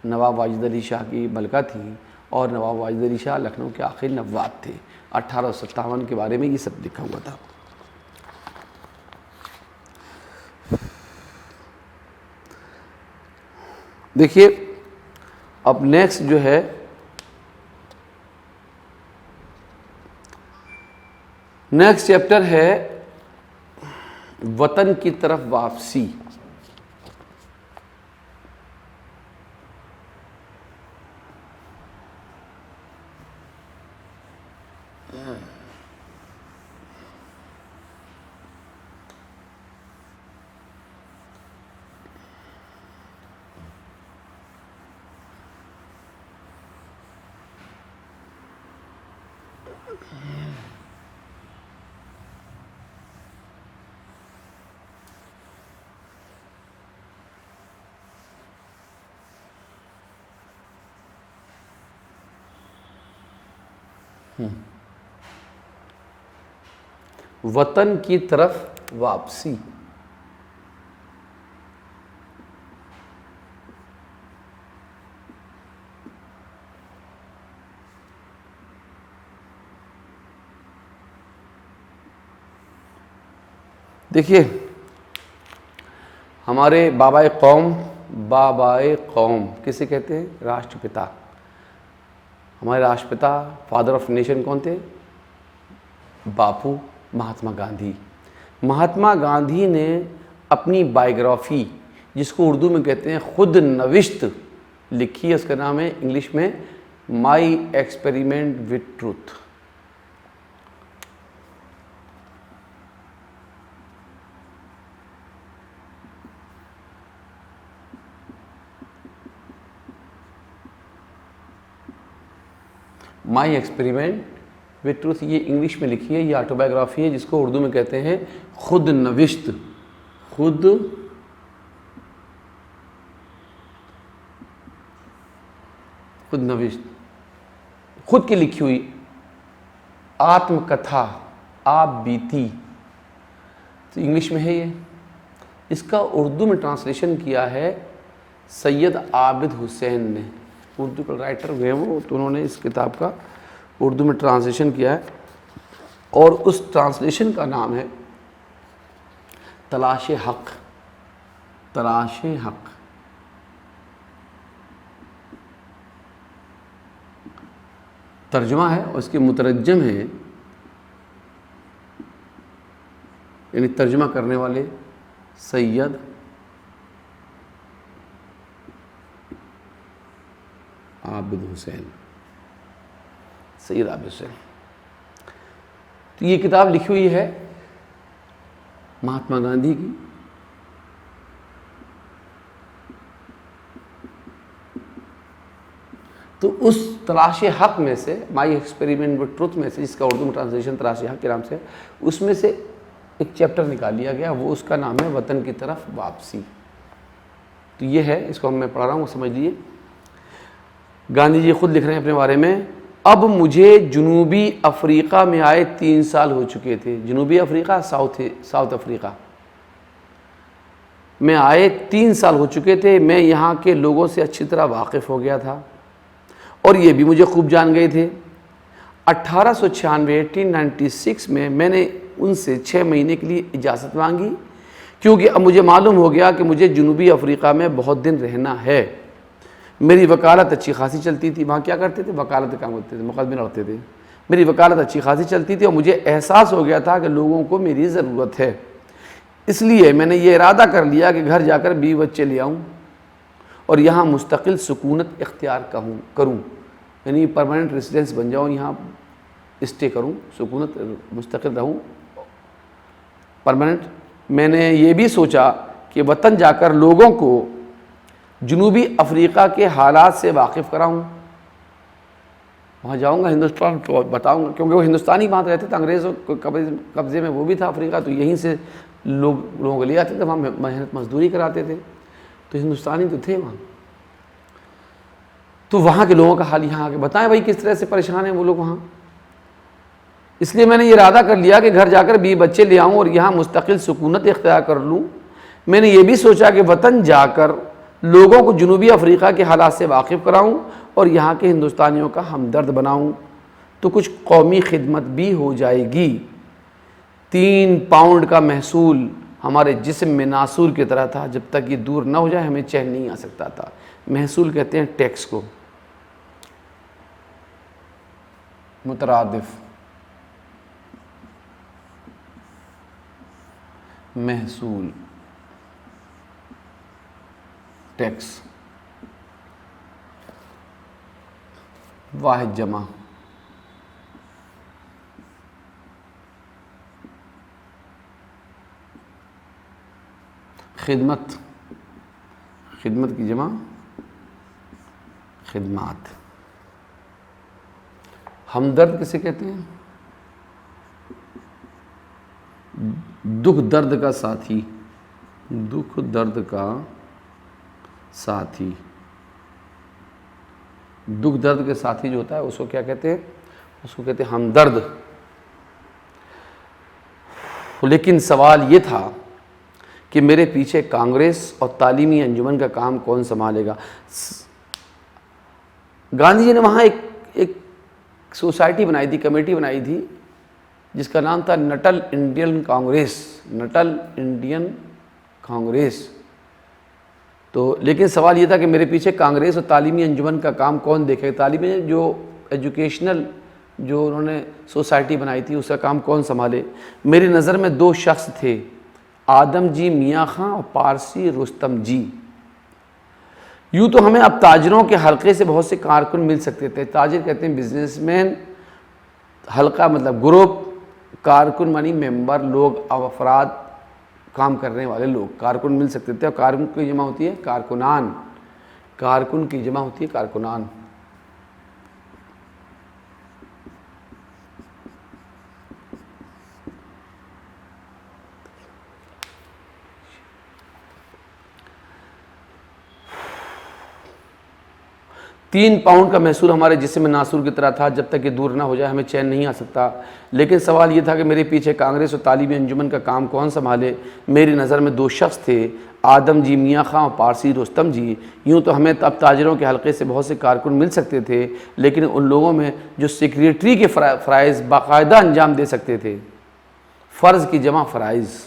نواب واجد علی شاہ کی ملکہ تھیں، اور نواب واجد علی شاہ لکھنؤ کے آخری نواب تھے۔ 1857 کے بارے میں یہ سب لکھا ہوا تھا۔ دیکھیے اب نیکسٹ جو ہے نیکسٹ چیپٹر ہے وطن کی طرف واپسی۔ وطن کی طرف واپسی۔ دیکھیے ہمارے بابائے قوم بابائے قوم کسے کہتے ہیں؟ راشٹرپتا. ہمارے راشٹرپتا فادر آف نیشن کون تھے؟ باپو مہاتما گاندھی. مہاتما گاندھی نے اپنی بائیوگرافی جس کو اردو میں کہتے ہیں خود نوشت لکھی ہے. اس کا نام ہے انگلش میں my experiment with truth. My experiment with truth یہ انگلش میں لکھی ہے. یہ آٹوبایوگرافی ہے جس کو اردو میں کہتے ہیں خود نوشت. خود نوشت خود کی لکھی ہوئی آتم کتھا آپ بیتی. تو انگلش میں ہے یہ. اس کا اردو میں ٹرانسلیشن کیا ہے سید عابد حسین نے. اردو کا رائٹر ہوئے وہ, تو انہوں نے اس کتاب کا اردو میں ٹرانسلیشن کیا ہے اور اس ٹرانسلیشن کا نام ہے تلاش حق. تلاش حق. ترجمہ ہے اور اس کے مترجم ہیں یعنی ترجمہ کرنے والے سید عابد حسین. سید عابد حسین. تو یہ کتاب لکھی ہوئی ہے مہاتما گاندھی کی. تو اس تلاش حق میں سے مائی ایکسپیریمنٹ وتھ ٹروتھ میں سے جس کا اردو میں ٹرانسلیشن تلاش حق کے نام سے اس میں سے ایک چیپٹر نکال لیا گیا. وہ اس کا نام ہے وطن کی طرف واپسی. تو یہ ہے, اس کو میں پڑھا رہا ہوں, سمجھ لیجیے. گاندھی جی خود لکھ رہے ہیں اپنے بارے میں. اب مجھے جنوبی افریقہ میں آئے 3 سال ہو چکے تھے. جنوبی افریقہ ساؤتھ افریقہ میں آئے 3 سال ہو چکے تھے. میں یہاں کے لوگوں سے اچھی طرح واقف ہو گیا تھا اور یہ بھی مجھے خوب جان گئے تھے. 1896 میں نے ان سے 6 مہینے کے لیے اجازت مانگی کیونکہ اب مجھے معلوم ہو گیا کہ مجھے جنوبی افریقہ میں بہت دن رہنا ہے. میری وکالت اچھی خاصی چلتی تھی. وہاں کیا کرتے تھے؟ وکالت کام کرتے تھے, مقدمے لڑتے تھے. میری وکالت اچھی خاصی چلتی تھی اور مجھے احساس ہو گیا تھا کہ لوگوں کو میری ضرورت ہے. اس لیے میں نے یہ ارادہ کر لیا کہ گھر جا کر بیوی بچے لے آؤں اور یہاں مستقل سکونت اختیار کروں, یعنی پرماننٹ ریزیڈنس بن جاؤں, یہاں اسٹے کروں, سکونت مستقل رہوں پرماننٹ. میں نے یہ بھی سوچا کہ وطن جا کر لوگوں کو جنوبی افریقہ کے حالات سے واقف کراؤں. وہاں جاؤں گا, ہندوستان کو بتاؤں گا, کیونکہ وہ ہندوستانی وہاں رہتے تھے, انگریزوں کے قبضے میں وہ بھی تھا افریقہ, تو یہیں سے لوگوں کو لے آتے تھے, وہاں محنت مزدوری کراتے تھے, تو ہندوستانی تو تھے وہاں. تو وہاں کے لوگوں کا حال یہاں آ کے بتائیں بھائی کس طرح سے پریشان ہیں وہ لوگ وہاں. اس لیے میں نے یہ ارادہ کر لیا کہ گھر جا کر بیوی بچے لے آؤں اور یہاں مستقل سکونت اختیار کر لوں. میں نے یہ بھی سوچا کہ وطن جا کر لوگوں کو جنوبی افریقہ کے حالات سے واقف کراؤں اور یہاں کے ہندوستانیوں کا ہمدرد بناؤں تو کچھ قومی خدمت بھی ہو جائے گی. 3 پاؤنڈ کا محصول ہمارے جسم میں ناسور کی طرح تھا. جب تک یہ دور نہ ہو جائے ہمیں چین نہیں آ سکتا تھا. محصول کہتے ہیں ٹیکس کو. مترادف محصول ٹیکس. واحد جمع خدمت. خدمت کی جمع خدمات. ہمدرد کسے کہتے ہیں؟ دکھ درد کا ساتھی. دکھ درد کا ساتھی. دکھ درد کے ساتھی جو ہوتا ہے اس کو کیا کہتے ہیں؟ اس کو کہتے ہیں ہمدرد. لیکن سوال یہ تھا کہ میرے پیچھے کانگریس اور تعلیمی انجمن کا کام کون سنبھالے گا؟ گاندھی جی نے وہاں ایک سوسائٹی بنائی تھی, کمیٹی بنائی تھی جس کا نام تھا نٹل انڈین کانگریس. نٹل انڈین کانگریس. تو لیکن سوال یہ تھا کہ میرے پیچھے کانگریس اور تعلیمی انجمن کا کام کون دیکھے، تعلیمی جو ایجوکیشنل جو انہوں نے سوسائٹی بنائی تھی اس کا کام کون سنبھالے۔ میری نظر میں 2 شخص تھے، آدم جی میاں خان اور پارسی رستم جی۔ یوں تو ہمیں اب تاجروں کے حلقے سے بہت سے کارکن مل سکتے تھے، تاجر کہتے ہیں بزنس مین، حلقہ مطلب گروپ، کارکن مانی ممبر، لوگ افراد، کام کرنے والے لوگ، کارکن مل سکتے تھے، اور کارکن کی جمع ہوتی ہے کارکنان، کارکن کی جمع ہوتی ہے کارکنان۔ تین پاؤنڈ کا محصول ہمارے جسم میں ناسور کی طرح تھا، جب تک یہ دور نہ ہو جائے ہمیں چین نہیں آ سکتا۔ لیکن سوال یہ تھا کہ میرے پیچھے کانگریس اور تعلیمی انجمن کا کام کون سنبھالے۔ میری نظر میں 2 شخص تھے، آدم جی میاں خان اور پارسی رستم جی۔ یوں تو ہمیں اب تاجروں کے حلقے سے بہت سے کارکن مل سکتے تھے، لیکن ان لوگوں میں جو سیکریٹری کے فرائض باقاعدہ انجام دے سکتے تھے، فرض کی جمع فرائض،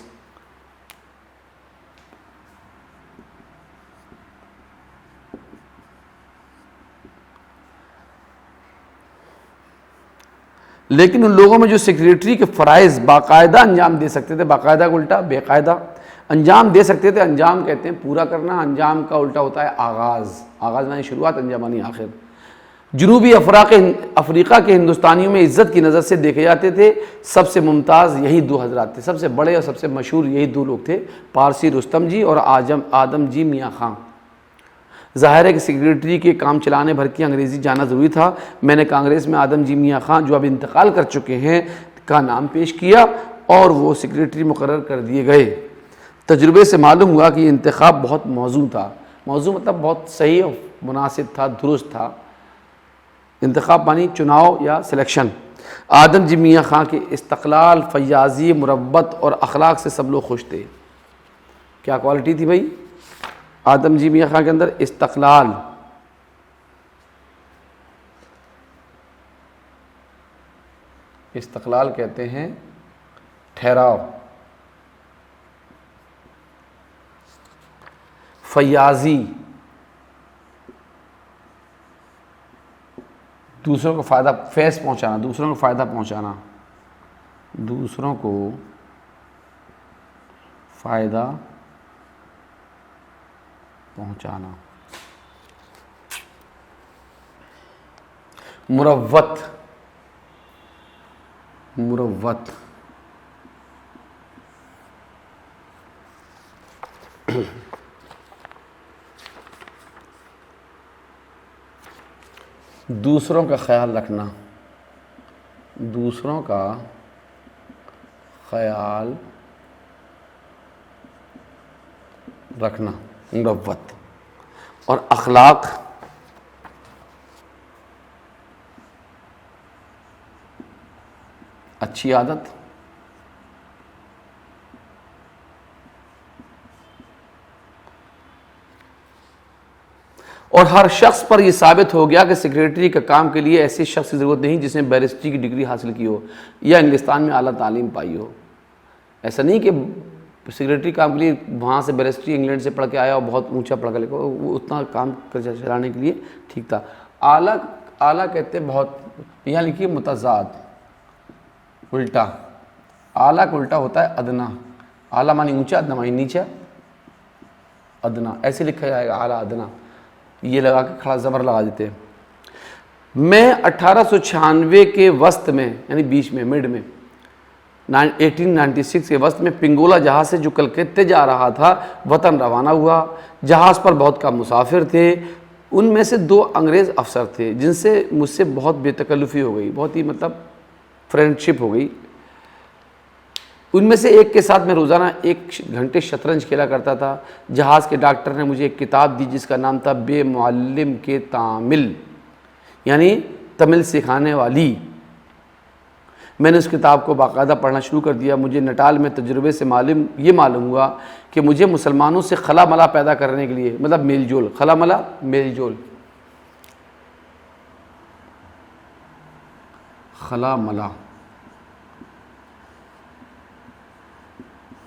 لیکن ان لوگوں میں جو سیکریٹری کے فرائض باقاعدہ انجام دے سکتے تھے، باقاعدہ کا الٹا بے قاعدہ، انجام دے سکتے تھے، انجام کہتے ہیں پورا کرنا، انجام کا الٹا ہوتا ہے آغاز، آغاز معنی شروعات، انجام معنی آخر۔ جنوبی افریقہ کے ہندوستانیوں میں عزت کی نظر سے دیکھے جاتے تھے، سب سے ممتاز یہی 2 حضرات تھے، سب سے بڑے اور سب سے مشہور یہی 2 لوگ تھے، پارسی رستم جی اور آدم جی میاں خان۔ ظاہر ہے کہ سیکریٹری کے کام چلانے بھر کی انگریزی جانا ضروری تھا۔ میں نے کانگریس میں آدم جی میاں خان جو اب انتقال کر چکے ہیں کا نام پیش کیا اور وہ سیکریٹری مقرر کر دیے گئے۔ تجربے سے معلوم ہوا کہ یہ انتخاب بہت موزوں تھا، موزوں مطلب بہت صحیح اور مناسب تھا، درست تھا، انتخاب معنی چناؤ یا سلیکشن۔ آدم جی میاں خان کے استقلال، فیاضی، مروت اور اخلاق سے سب لوگ خوش تھے۔ کیا کوالٹی تھی بھائی آدم جی میاں خان کے اندر؟ استقلال، استقلال کہتے ہیں ٹھہراؤ، فیاضی، دوسروں کو فائدہ، فیض پہنچانا، دوسروں کو فائدہ پہنچانا، دوسروں کو فائدہ پہنچانا، مروت، مروت، دوسروں کا خیال رکھنا، دوسروں کا خیال رکھنا، مروت، اور اخلاق، اچھی عادت، اور ہر شخص پر یہ ثابت ہو گیا کہ سیکریٹری کا کام کے لیے ایسے شخص کی ضرورت نہیں جس نے بیرسٹری کی ڈگری حاصل کی ہو یا انگلستان میں اعلیٰ تعلیم پائی ہو۔ ایسا نہیں کہ سیکریٹری کام کے لیے وہاں سے بیرسٹری انگلینڈ سے پڑھ کے آیا اور بہت اونچا پڑھ کے لکھا، وہ اتنا کام چلانے کے لیے ٹھیک تھا۔ اعلیٰ کہتے ہیں بہت، یہاں لکھیے متضاد، الٹا، اعلیٰ کا الٹا ہوتا ہے ادنا، اعلیٰ معنی اونچا، ادنا معنی نیچا، ادنا ایسے لکھا جائے گا، اعلیٰ ادنا، یہ لگا کے کھڑا زبر لگا دیتے ہیں۔ میں 1896 کے وسط میں یعنی بیچ میں، مڈ میں 1896 کے وسط میں پنگولا جہاز سے جو کلکتے جا رہا تھا وطن روانہ ہوا۔ جہاز پر بہت کم مسافر تھے، ان میں سے 2 انگریز افسر تھے جن سے مجھ سے بہت بے تکلفی ہو گئی، بہت ہی مطلب فرینڈشپ ہو گئی۔ ان میں سے ایک کے ساتھ میں روزانہ 1 گھنٹے شطرنج کھیلا کرتا تھا۔ جہاز کے ڈاکٹر نے مجھے ایک کتاب دی جس کا نام تھا بے معلم کے تامل، یعنی تمل سکھانے والی۔ میں نے اس کتاب کو باقاعدہ پڑھنا شروع کر دیا۔ مجھے نٹال میں تجربے سے معلوم ہوا کہ مجھے مسلمانوں سے خلا ملا پیدا کرنے کے لیے، مطلب میل جول، خلا ملا میل جول، خلا ملا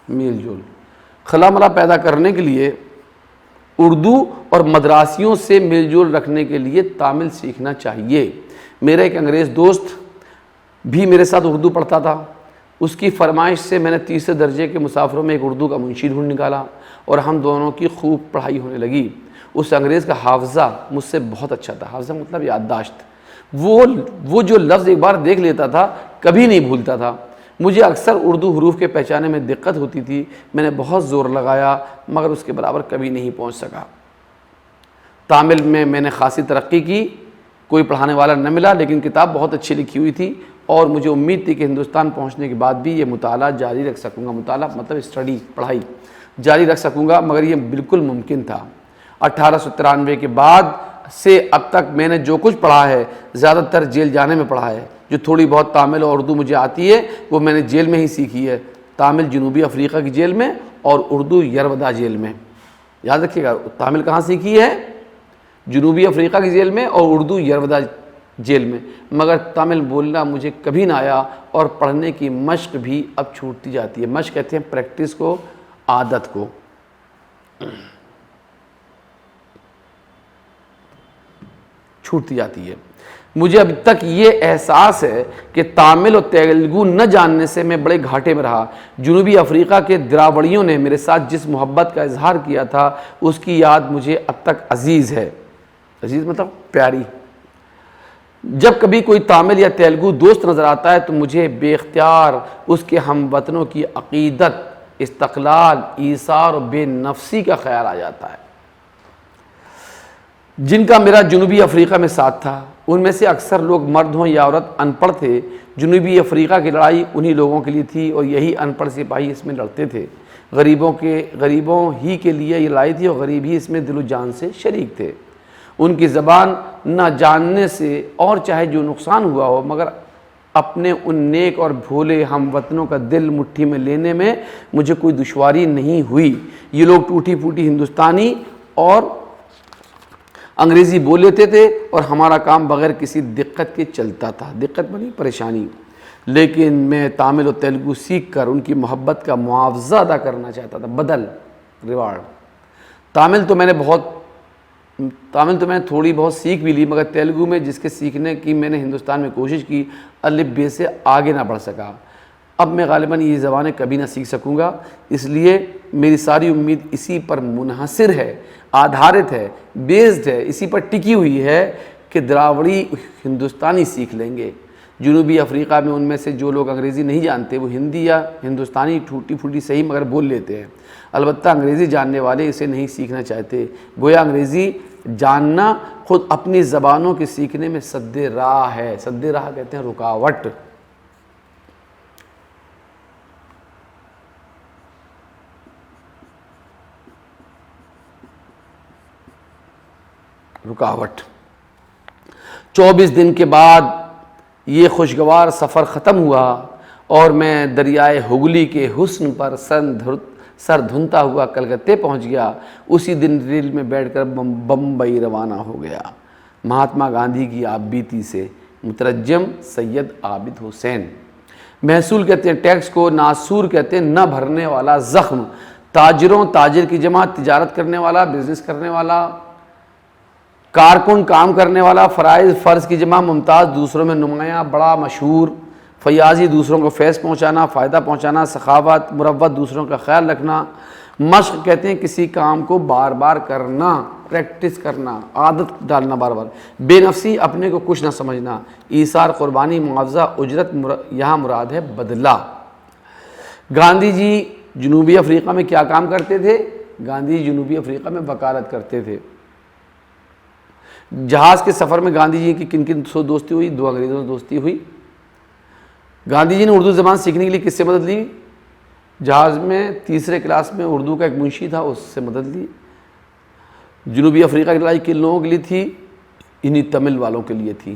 میل جول، خلا ملا پیدا کرنے کے لیے اردو اور مدراسیوں سے میل جول رکھنے کے لیے تامل سیکھنا چاہیے۔ میرا ایک انگریز دوست بھی میرے ساتھ اردو پڑھتا تھا، اس کی فرمائش سے میں نے تیسرے درجے کے مسافروں میں ایک اردو کا منشی ڈھونڈ نکالا اور ہم دونوں کی خوب پڑھائی ہونے لگی۔ اس انگریز کا حافظہ مجھ سے بہت اچھا تھا، حافظہ مطلب یادداشت، وہ جو لفظ ایک بار دیکھ لیتا تھا کبھی نہیں بھولتا تھا۔ مجھے اکثر اردو حروف کے پہچانے میں دقت ہوتی تھی، میں نے بہت زور لگایا مگر اس کے برابر کبھی نہیں پہنچ سکا۔ تامل میں نے خاصی ترقی کی، کوئی پڑھانے والا نہ ملا لیکن کتاب بہت اچھی لکھی ہوئی تھی اور مجھے امید تھی کہ ہندوستان پہنچنے کے بعد بھی یہ مطالعہ جاری رکھ سکوں گا، مطالعہ مطلب اسٹڈی، پڑھائی جاری رکھ سکوں گا، مگر یہ بالکل ممکن تھا۔ 1893 کے بعد سے اب تک میں نے جو کچھ پڑھا ہے زیادہ تر جیل جانے میں پڑھا ہے۔ جو تھوڑی بہت تامل اور اردو مجھے آتی ہے وہ میں نے جیل میں ہی سیکھی ہے، تامل جنوبی افریقہ کی جیل میں اور اردو یرودا جیل میں۔ یاد رکھیے گا، تامل کہاں سیکھی ہے؟ جنوبی افریقہ کی جیل میں اور اردو یرودا جیل میں، مگر تامل بولنا مجھے کبھی نہ آیا اور پڑھنے کی مشق بھی اب چھوٹتی جاتی ہے۔ مشق کہتے ہیں پریکٹس کو، عادت کو۔ چھوٹتی جاتی ہے۔ مجھے اب تک یہ احساس ہے کہ تامل اور تیلگو نہ جاننے سے میں بڑے گھاٹے میں رہا۔ جنوبی افریقہ کے دراوڑیوں نے میرے ساتھ جس محبت کا اظہار کیا تھا اس کی یاد مجھے اب تک عزیز ہے۔ عزیز مطلب پیاری۔ جب کبھی کوئی تامل یا تیلگو دوست نظر آتا ہے تو مجھے بے اختیار اس کے ہم وطنوں کی عقیدت، استقلال، ایثار اور بے نفسی کا خیال آ جاتا ہے جن کا میرا جنوبی افریقہ میں ساتھ تھا۔ ان میں سے اکثر لوگ مرد ہوں یا عورت ان پڑھ تھے۔ جنوبی افریقہ کی لڑائی انہی لوگوں کے لیے تھی اور یہی ان پڑھ سپاہی اس میں لڑتے تھے۔ غریبوں ہی کے لیے یہ لڑائی تھی اور غریب ہی اس میں دل و جان سے شریک تھے۔ ان کی زبان نہ جاننے سے اور چاہے جو نقصان ہوا ہو مگر اپنے ان نیک اور بھولے ہم وطنوں کا دل مٹھی میں لینے میں مجھے کوئی دشواری نہیں ہوئی۔ یہ لوگ ٹوٹی پھوٹی ہندوستانی اور انگریزی بول لیتے تھے اور ہمارا کام بغیر کسی دقت کے چلتا تھا۔ دقت بنی پریشانی، لیکن میں تامل اور تیلگو سیکھ کر ان کی محبت کا معاوضہ ادا کرنا چاہتا تھا، بدل، ریوارڈ۔ تامل تو میں نے تھوڑی بہت سیکھ بھی لی مگر تیلگو میں جس کے سیکھنے کی میں نے ہندوستان میں کوشش کی، الف بے سے آگے نہ بڑھ سکا۔ اب میں غالباً یہ زبانیں کبھی نہ سیکھ سکوں گا، اس لیے میری ساری امید اسی پر منحصر ہے، آدھارت ہے، بیسڈ ہے، اسی پر ٹکی ہوئی ہے کہ دراوڑی ہندوستانی سیکھ لیں گے۔ جنوبی افریقہ میں ان میں سے جو لوگ انگریزی نہیں جانتے وہ ہندی یا ہندوستانی ٹوٹی پھوٹی صحیح مگر بول لیتے ہیں، البتہ انگریزی جاننے والے اسے نہیں سیکھنا چاہتے، گویا انگریزی جاننا خود اپنی زبانوں کے سیکھنے میں سد راہ ہے۔ سد راہ کہتے ہیں رکاوٹ۔ رکاوٹ۔ 24 دن کے بعد یہ خوشگوار سفر ختم ہوا اور میں دریائے ہگلی کے حسن پر سر دھنتا ہوا کلکتے پہنچ گیا۔ اسی دن ریل میں بیٹھ کر بمبئی روانہ ہو گیا۔ مہاتما گاندھی کی آپ بیتی سے، مترجم سید عابد حسین۔ محصول کہتے ہیں ٹیکس کو، ناسور کہتے ہیں نہ بھرنے والا زخم۔ تاجر کی جمع تجارت کرنے والا، بزنس کرنے والا۔ کارکن کام کرنے والا۔ فرض کی جمع ممتاز، دوسروں میں نمایاں، بڑا، مشہور۔ فیاضی دوسروں کو فیض پہنچانا، فائدہ پہنچانا۔ سخاوت، مروت دوسروں کا خیال رکھنا۔ مشق کہتے ہیں کسی کام کو بار بار کرنا، پریکٹس کرنا، عادت ڈالنا بار بار۔ بے نفسی اپنے کو کچھ نہ سمجھنا۔ ایثار، قربانی، معاوضہ، اجرت، یہاں مراد ہے بدلہ۔ گاندھی جی جنوبی افریقہ میں کیا کام کرتے تھے؟ گاندھی جی جنوبی افریقہ میں وکالت کرتے تھے۔ جہاز کے سفر میں گاندھی جی کی کن کن سے دوستی ہوئی؟ 2 انگریزوں سے دوستی ہوئی۔ گاندھی جی نے اردو زبان سیکھنے کے لیے کس سے مدد لی؟ جہاز میں تیسرے کلاس میں اردو کا ایک منشی تھا، اس سے مدد لی۔ جنوبی افریقہ کی لڑائی کن لوگوں کے لیے تھی؟ انہی تمل والوں کے لیے تھی۔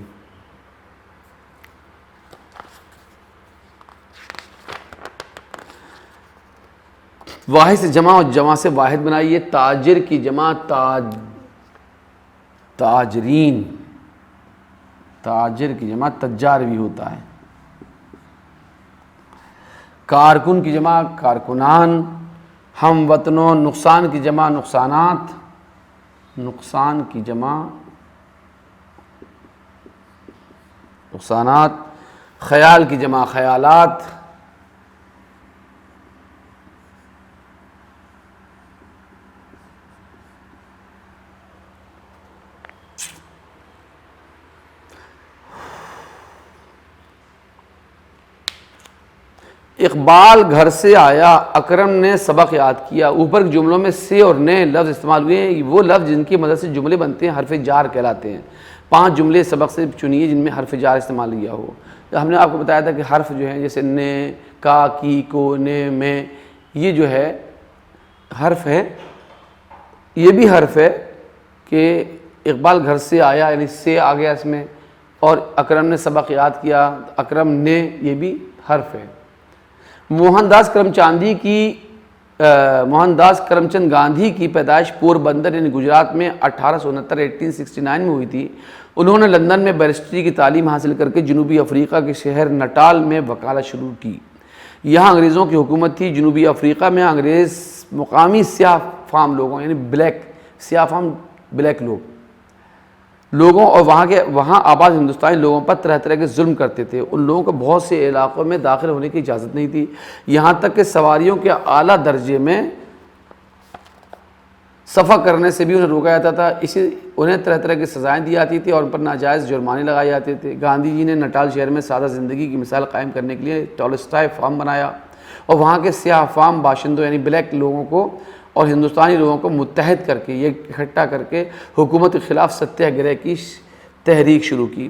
واحد سے جمع اور جمع سے واحد بنائیے۔ تاجر کی جمع تاجرین، تاجر کی جمع تجار بھی ہوتا ہے۔ کارکن کی جمع کارکنان، ہم وطنوں، نقصان کی جمع نقصانات، نقصان کی جمع نقصانات، خیال کی جمع خیالات، اقبال گھر سے آیا، اکرم نے سبق یاد کیا۔ اوپر کے جملوں میں سے اور نے لفظ استعمال ہوئے ہیں، وہ لفظ جن کی مدد سے جملے بنتے ہیں حرف جار کہلاتے ہیں۔ 5 جملے سبق سے چنیے جن میں حرف جار استعمال کیا ہو۔ ہم نے آپ کو بتایا تھا کہ حرف جو ہیں جیسے نے، کا، کی، کو، نے، میں، یہ جو ہے حرف ہے، یہ بھی حرف ہے کہ اقبال گھر سے آیا یعنی سے آ گیا اس میں، اور اکرم نے سبق یاد کیا، اکرم نے، یہ بھی حرف ہے۔ موہن داس کرم چند گاندھی کی پیدائش پور بندر یعنی گجرات میں 1869 میں ہوئی تھی۔ انہوں نے لندن میں بیرسٹری کی تعلیم حاصل کر کے جنوبی افریقہ کے شہر نٹال میں وکالت شروع کی۔ یہاں انگریزوں کی حکومت تھی۔ جنوبی افریقہ میں انگریز مقامی سیاہ فام لوگوں یعنی سیاہ فام بلیک لوگوں اور وہاں آباد ہندوستانی لوگوں پر طرح طرح کے ظلم کرتے تھے۔ ان لوگوں کو بہت سے علاقوں میں داخل ہونے کی اجازت نہیں تھی، یہاں تک کہ سواریوں کے اعلیٰ درجے میں سفر کرنے سے بھی انہیں روکا جاتا تھا۔ انہیں طرح طرح کی سزائیں دی جاتی تھیں اور ان پر ناجائز جرمانے لگائے جاتے تھے۔ گاندھی جی نے نٹال شہر میں سادہ زندگی کی مثال قائم کرنے کے لیے ٹالسٹائے فارم بنایا اور وہاں کے سیاہ فام باشندوں یعنی بلیک لوگوں کو اور ہندوستانی لوگوں کو متحد کر کے یہ اکٹھا کر کے حکومت کے خلاف ستیہ گرہ کی تحریک شروع کی۔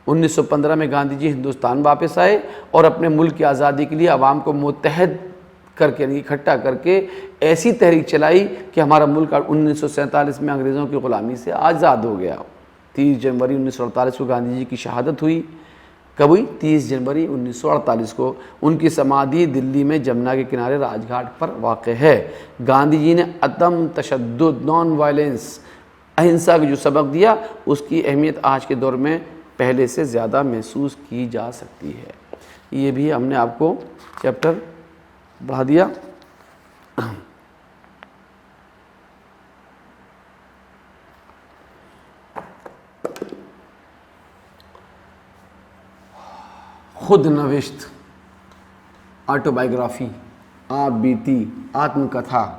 1915 میں گاندھی جی ہندوستان واپس آئے اور اپنے ملک کی آزادی کے لیے عوام کو متحد کر کے اکٹھا کر کے ایسی تحریک چلائی کہ ہمارا ملک 1947 میں انگریزوں کی غلامی سے آزاد ہو گیا۔ 30 جنوری 1948 کو گاندھی جی کی شہادت ہوئی۔ کب ہوئی؟ 30 جنوری 1948 کو۔ ان کی سمادھی دلی میں جمنا کے کنارے راج گھاٹ پر واقع ہے۔ گاندھی جی نے عدم تشدد، نان وائلنس، اہنسا کا جو سبق دیا اس کی اہمیت آج کے دور میں پہلے سے زیادہ محسوس کی جا سکتی ہے۔ یہ بھی ہم نے آپ کو چیپٹر پڑھا دیا۔ خود نوشت، آٹو بائیوگرافی، آپ بیتی، آتم کتھا۔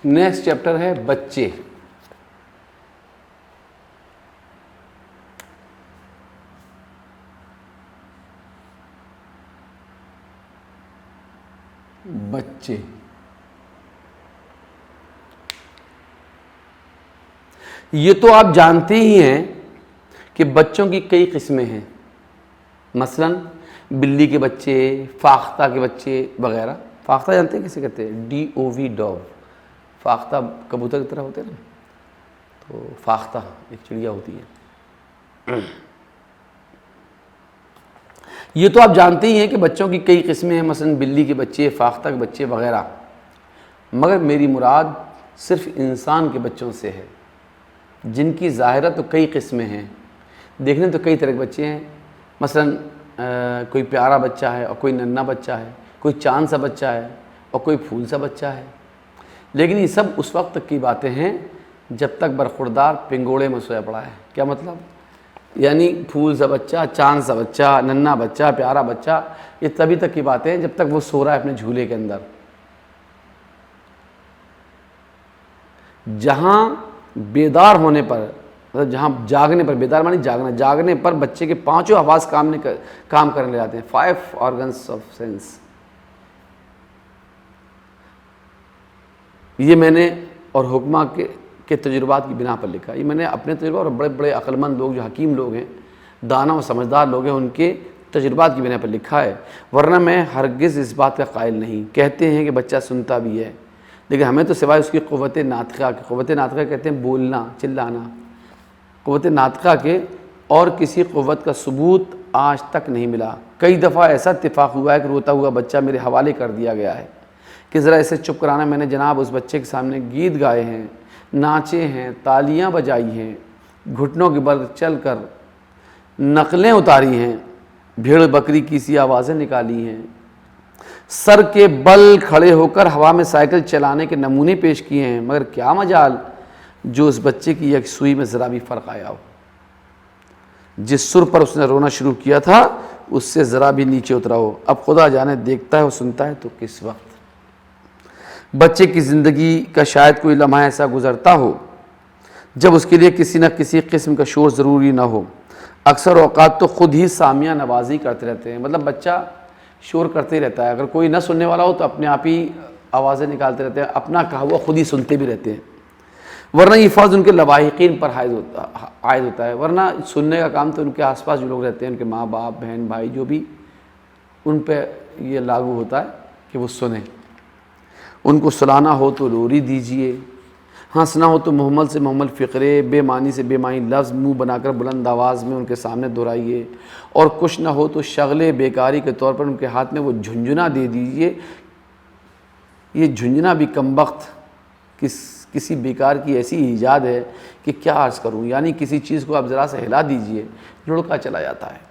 نیکسٹ چیپٹر ہے بچے۔ بچے یہ تو آپ جانتے ہی ہیں کہ بچوں کی کئی قسمیں ہیں، مثلا بلی کے بچے، فاختہ کے بچے وغیرہ۔ فاختہ جانتے ہیں کیسے کہتے ہیں؟ DOV dog. فاختہ کبوتر کی طرح ہوتے ہیں نا، تو فاختہ ایک چڑیا ہوتی ہے۔ یہ تو آپ جانتے ہی ہیں کہ بچوں کی کئی قسمیں ہیں، مثلا بلی کے بچے، فاختہ کے بچے وغیرہ، مگر میری مراد صرف انسان کے بچوں سے ہے، جن کی ظاہرہ تو کئی قسمیں ہیں، دیکھنے تو کئی طرح کے بچے ہیں۔ مثلا کوئی پیارا بچہ ہے اور کوئی ننھا بچہ ہے، کوئی چاند سا بچہ ہے اور کوئی پھول سا بچہ ہے، لیکن یہ سب اس وقت تک کی باتیں ہیں جب تک برخوردار پنگوڑے میں سویا پڑا ہے۔ کیا مطلب؟ یعنی پھول سا بچہ، چاند سا بچہ، ننھا بچہ، پیارا بچہ، یہ تبھی تک کی باتیں ہیں جب تک وہ سو رہا ہے اپنے جھولے کے اندر. جہاں بیدار ہونے پر، مطلب جہاں جاگنے پر، بیدار مانی جاگنا، جاگنے پر بچے کے پانچوں حواس کام کرنے لگاتے ہیں. 5 organs of sense. یہ میں نے اور حکمہ کے تجربات کی بنا پر لکھا. یہ میں نے اپنے تجربات اور بڑے بڑے عقل مند لوگ جو حکیم لوگ ہیں، دانا و سمجھدار لوگ ہیں، ان کے تجربات کی بنا پر لکھا ہے. ورنہ میں ہرگز اس بات کا قائل نہیں. کہتے ہیں کہ بچہ سنتا بھی ہے، لیکن ہمیں تو سوائے اس کی قوت ناطقہ کے، قوت ناطقہ کہتے ہیں بولنا، چلانا، قوت ناطقہ کے اور کسی قوت کا ثبوت آج تک نہیں ملا. کئی دفعہ ایسا اتفاق ہوا ہے کہ روتا ہوا بچہ میرے حوالے کر دیا گیا ہے کہ ذرا اسے چپ کرانا. میں نے جناب اس بچے کے سامنے گیت گائے ہیں، ناچے ہیں، تالیاں بجائی ہیں، گھٹنوں کے بل چل کر نقلیں اتاری ہیں، بھیڑ بکری کی سی آوازیں نکالی ہیں، سر کے بل کھڑے ہو کر ہوا میں سائیکل چلانے کے نمونے پیش کیے ہیں. مگر کیا مجال جو اس بچے کی یکسوئی میں ذرا بھی فرق آیا ہو. جس سر پر اس نے رونا شروع کیا تھا اس سے ذرا بھی نیچے اترا ہو. اب خدا جانے دیکھتا ہے اور سنتا ہے تو کس وقت. بچے کی زندگی کا شاید کوئی لمحہ ایسا گزرتا ہو جب اس کے لیے کسی نہ کسی قسم کا شور ضروری نہ ہو. اکثر اوقات تو خود ہی سامیہ نوازی کرتے رہتے ہیں. مطلب بچہ شور کرتے ہی رہتا ہے. اگر کوئی نہ سننے والا ہو تو اپنے آپ ہی آوازیں نکالتے رہتے ہیں، اپنا کہا ہوا خود ہی سنتے بھی رہتے ہیں. ورنہ یہ فرض ان کے لواحقین پر عائد ہوتا ہے. ورنہ سننے کا کام تو ان کے آس پاس جو لوگ رہتے ہیں، ان کے ماں باپ، بہن بھائی، جو بھی، ان پہ یہ لاگو ہوتا ہے کہ وہ سنیں. ان کو سلانا ہو تو لوری دیجئے، ہنسنا ہو تو محمل سے محمل فقرے، بے معنی سے بے معنی لفظ منہ بنا کر بلند آواز میں ان کے سامنے دہرائیے. اور کچھ نہ ہو تو شغلے بیکاری کے طور پر ان کے ہاتھ میں وہ جھنجھنا دے دیجئے. یہ جھنجھنا بھی کمبخت کسی بیکار کی ایسی ایجاد ہے کہ کیا عرض کروں. یعنی کسی چیز کو آپ ذرا سا ہلا دیجئے، لڑکا چلا جاتا ہے،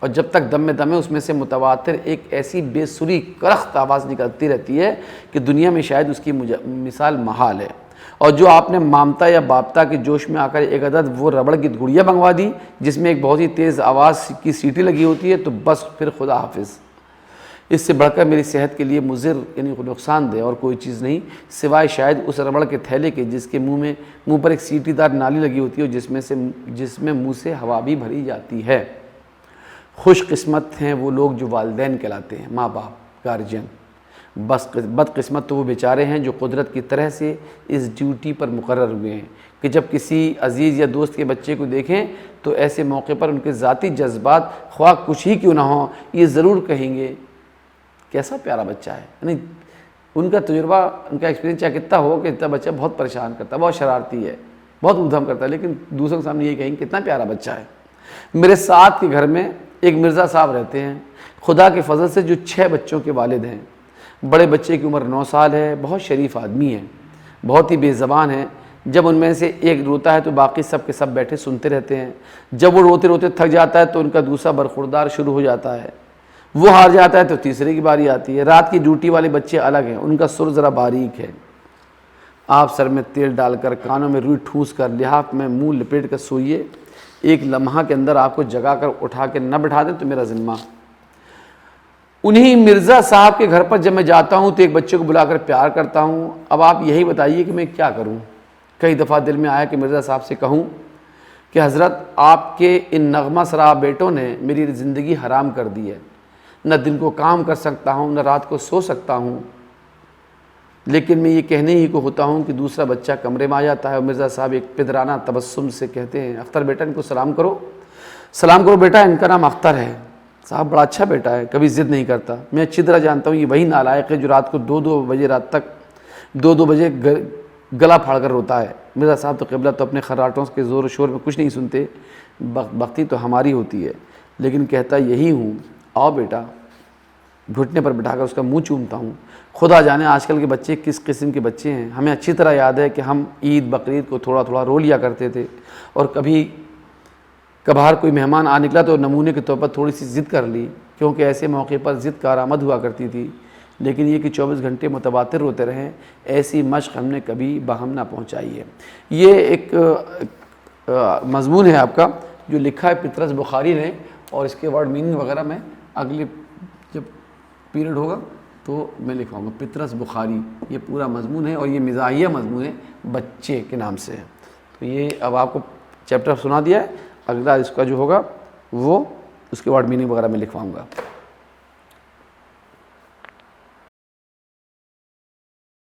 اور جب تک دم میں دم ہے اس میں سے متواتر ایک ایسی بے سری کرخت آواز نکلتی رہتی ہے کہ دنیا میں شاید اس کی مثال محال ہے. اور جو آپ نے مامتا یا باپتا کے جوش میں آ کر ایک عدد وہ ربڑ کی گڑیا منگوا دی جس میں ایک بہت ہی تیز آواز کی سیٹی لگی ہوتی ہے، تو بس پھر خدا حافظ. اس سے بڑھ کر میری صحت کے لیے مضر یعنی نقصان دہ اور کوئی چیز نہیں، سوائے شاید اس ربڑ کے تھیلے کے جس کے منہ پر ایک سیٹی دار نالی لگی ہوتی ہے جس میں منہ سے ہوا بھی بھری جاتی ہے. خوش قسمت ہیں وہ لوگ جو والدین کہلاتے ہیں، ماں باپ، گارجین. بد قسمت تو وہ بیچارے ہیں جو قدرت کی طرح سے اس ڈیوٹی پر مقرر ہوئے ہیں کہ جب کسی عزیز یا دوست کے بچے کو دیکھیں تو ایسے موقع پر ان کے ذاتی جذبات خواہ کچھ ہی کیوں نہ ہوں، یہ ضرور کہیں گے کیسا پیارا بچہ ہے. یعنی ان کا تجربہ، ان کا ایکسپیرینس چاہے کتنا ہو کہ اتنا بچہ بہت پریشان کرتا ہے، بہت شرارتی ہے، بہت ادھم کرتا ہے، لیکن دوسروں کے سامنے یہ کہیں کتنا پیارا بچہ ہے. میرے ساتھ کے گھر میں ایک مرزا صاحب رہتے ہیں، خدا کے فضل سے جو 6 بچوں کے والد ہیں. بڑے بچے کی عمر 9 سال ہے، بہت شریف آدمی ہیں، بہت ہی بے زبان ہیں. جب ان میں سے ایک روتا ہے تو باقی سب کے سب بیٹھے سنتے رہتے ہیں. جب وہ روتے روتے تھک جاتا ہے تو ان کا دوسرا برخوردار شروع ہو جاتا ہے. وہ ہار جاتا ہے تو تیسرے کی باری آتی ہے. رات کی ڈیوٹی والے بچے الگ ہیں، ان کا سر ذرا باریک ہے. آپ سر میں تیل ڈال کر، کانوں میں روئی ٹھوس کر، لحاف میں منہ لپیٹ کر سوئیے. ایک لمحہ کے اندر آپ کو جگا کر اٹھا کے نہ بٹھا دیں تو میرا ذمہ. انہی مرزا صاحب کے گھر پر جب میں جاتا ہوں تو ایک بچے کو بلا کر پیار کرتا ہوں. اب آپ یہی بتائیے کہ میں کیا کروں. کئی دفعہ دل میں آیا کہ مرزا صاحب سے کہوں کہ حضرت آپ کے ان نغمہ سرا بیٹوں نے میری زندگی حرام کر دی ہے. نہ دن کو کام کر سکتا ہوں، نہ رات کو سو سکتا ہوں. لیکن میں یہ کہنے ہی کو ہوتا ہوں کہ دوسرا بچہ کمرے میں آ جاتا ہے اور مرزا صاحب ایک پدرانہ تبسم سے کہتے ہیں، اختر بیٹا ان کو سلام کرو. سلام کرو بیٹا، ان کا نام اختر ہے. صاحب بڑا اچھا بیٹا ہے، کبھی ضد نہیں کرتا. میں اچھی طرح جانتا ہوں یہ وہی نالائق ہے جو رات کو 2 بجے رات تک 2 بجے گلا پھاڑ کر روتا ہے. مرزا صاحب تو قبلہ تو اپنے خراٹوں کے زور و شور میں کچھ نہیں سنتے، بختی تو ہماری ہوتی ہے. لیکن کہتا یہی ہوں، آؤ بیٹا. گھٹنے پر بٹھا کر اس کا منہ چومتا ہوں. خدا جانے آج کل کے بچے کس قسم کے بچے ہیں. ہمیں اچھی طرح یاد ہے کہ ہم عید بقرعید کو تھوڑا تھوڑا رو لیا کرتے تھے، اور کبھی کبھار کوئی مہمان آ نکلا تو نمونے کے طور پر تھوڑی سی ضد کر لی، کیونکہ ایسے موقع پر ضد کارآمد ہوا کرتی تھی. لیکن یہ کہ 24 گھنٹے متواتر روتے رہیں، ایسی مشق ہم نے کبھی باہم نہ پہنچائی ہے. یہ ایک مضمون ہے آپ کا جو لکھا ہے پطرس بخاری نے، اور اس کے ورڈ میننگ وغیرہ میں اگلے جب پیریڈ ہوگا تو میں لکھواؤں گا. پطرس بخاری یہ پورا مضمون ہے، اور یہ مزاحیہ مضمون ہے، بچے کے نام سے ہے. تو یہ اب آپ کو چیپٹر سنا دیا ہے، اگلا اس کا جو ہوگا وہ اس کے ورڈ میننگ وغیرہ میں لکھواؤں گا.